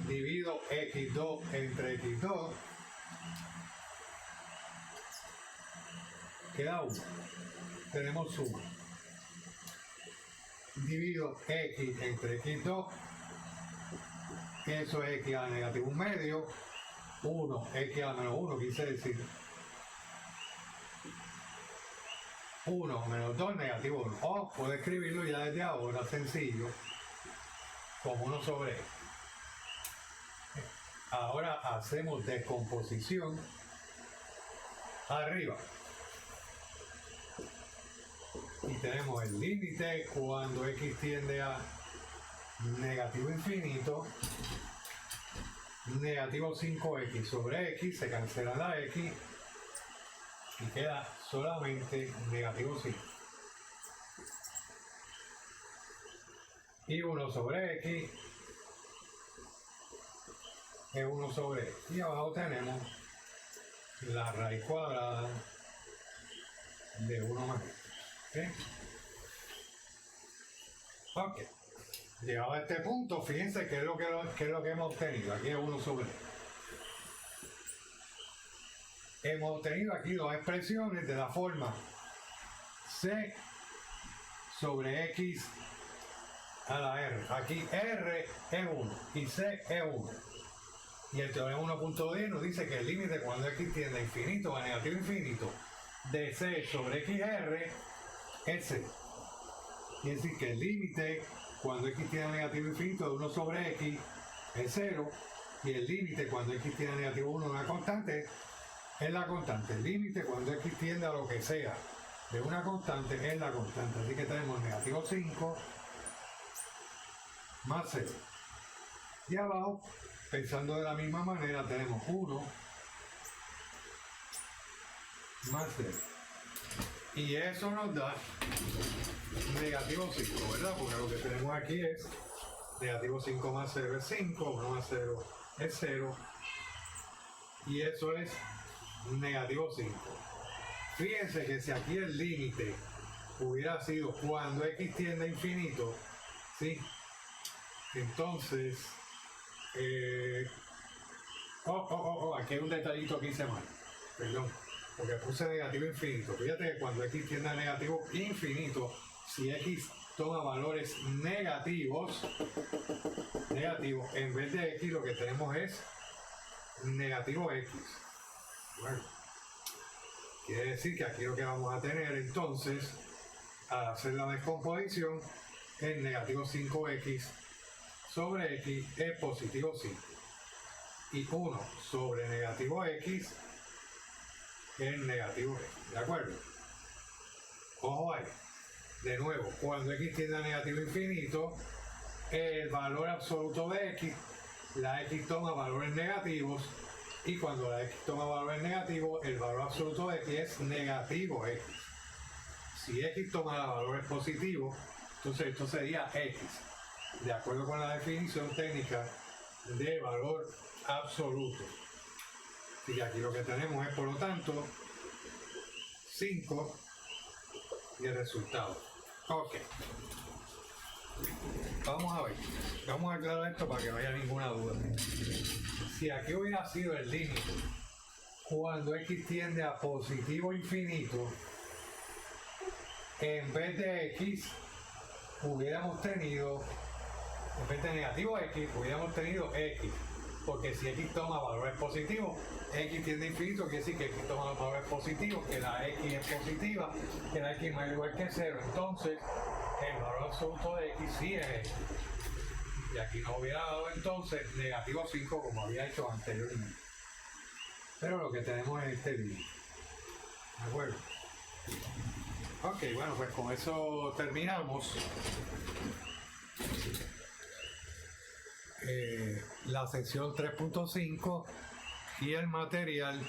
Divido X2 entre X2. Queda 1. Tenemos suma. Divido X entre X2. Eso es X a la negativo 1 medio. 1, X a la menos 1, quise decir 1 menos 2 negativo 1. O puedo escribirlo ya desde ahora sencillo como 1 sobre X. Ahora hacemos descomposición arriba. Y tenemos el límite cuando X tiende a negativo infinito, negativo 5X sobre X, se cancela la X y queda solamente negativo 5. Y 1 sobre X es 1 sobre X. Y abajo tenemos la raíz cuadrada de 1 más X. Ok. Llegado a este punto, fíjense qué es lo que hemos obtenido. Aquí es 1 sobre X. Hemos obtenido aquí dos expresiones de la forma C sobre X a la R. Aquí R es 1 y C es 1. Y el teorema 1.10 nos dice que el límite cuando X tiende a infinito a negativo infinito de C sobre XR es 0. Quiere decir que el límite cuando X tiende a negativo infinito de 1 sobre X es 0 y el límite cuando X tiende a negativo 1 de una constante es la constante. El límite cuando X tiende a lo que sea de una constante es la constante. Así que tenemos negativo 5 más 0. Y abajo, pensando de la misma manera, tenemos 1 más 0. Y eso nos da negativo 5, ¿verdad? Porque lo que tenemos aquí es negativo 5 más 0 es 5, 1 más 0 es 0. Y eso es negativo 5. Fíjense que si aquí el límite hubiera sido cuando X tiende a infinito, ¿sí? Entonces, aquí hay un detallito que hice mal, perdón, porque puse negativo infinito. Fíjate que cuando X tiende a negativo infinito, si X toma valores negativos, en vez de X lo que tenemos es negativo X. Bueno, quiere decir que aquí lo que vamos a tener entonces, al hacer la descomposición, es negativo 5X sobre X es positivo 5. Y 1 sobre negativo X es negativo X. ¿De acuerdo? Ojo ahí. De nuevo, cuando X tiende a negativo infinito, el valor absoluto de X, la X toma valores negativos. Y cuando la X toma valores negativos, el valor absoluto de X es negativo X. Si X toma valores positivos, entonces esto sería X, de acuerdo con la definición técnica de valor absoluto. Y aquí lo que tenemos es, por lo tanto, 5 y el resultado. Ok. Vamos a ver. Vamos a aclarar esto para que no haya ninguna duda. Si aquí hubiera sido el límite cuando X tiende a positivo infinito, en vez de X hubiéramos tenido, en vez de negativo X, hubiéramos tenido X. porque si X toma valores positivos, X tiende a infinito, quiere decir que X toma los valores positivos, que la X es positiva, que la X es más igual que 0. Entonces, el valor absoluto de X sí es X. Y aquí nos hubiera dado entonces negativo 5 como había hecho anteriormente. Pero lo que tenemos es este límite. ¿De acuerdo? Ok, bueno, pues con eso terminamos la sección 3.5 y el material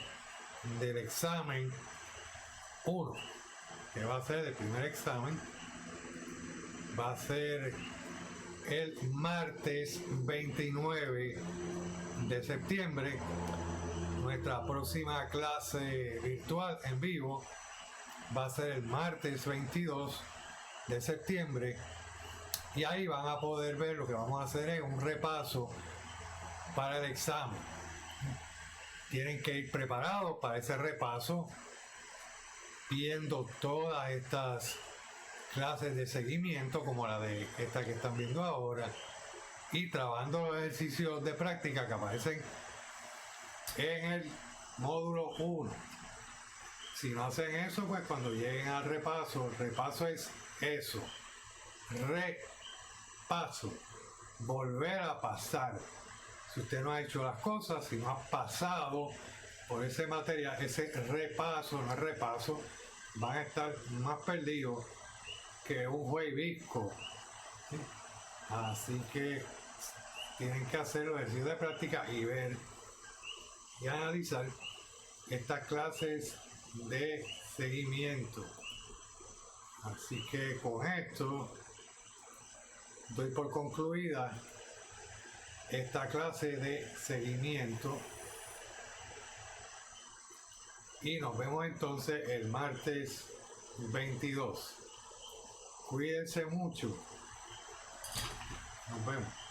del examen 1, que va a ser el primer examen. Va a ser el martes 29 de septiembre. Nuestra próxima clase virtual en vivo va a ser el martes 22 de septiembre. Y ahí van a poder ver, lo que vamos a hacer es un repaso para el examen. Tienen que ir preparados para ese repaso, viendo todas estas clases de seguimiento, como la de esta que están viendo ahora, y trabajando los ejercicios de práctica que aparecen en el módulo 1. Si no hacen eso, pues cuando lleguen al repaso, el repaso es eso. Repaso. Volver a pasar. Si usted no ha hecho las cosas, si no ha pasado por ese material, ese repaso, no es repaso, van a estar más perdidos que un juez visco. ¿Sí? Así que tienen que hacer los ejercicios de práctica y ver y analizar estas clases de seguimiento. Así que con esto doy por concluida esta clase de seguimiento y nos vemos entonces el martes 22. Cuídense mucho. Nos vemos.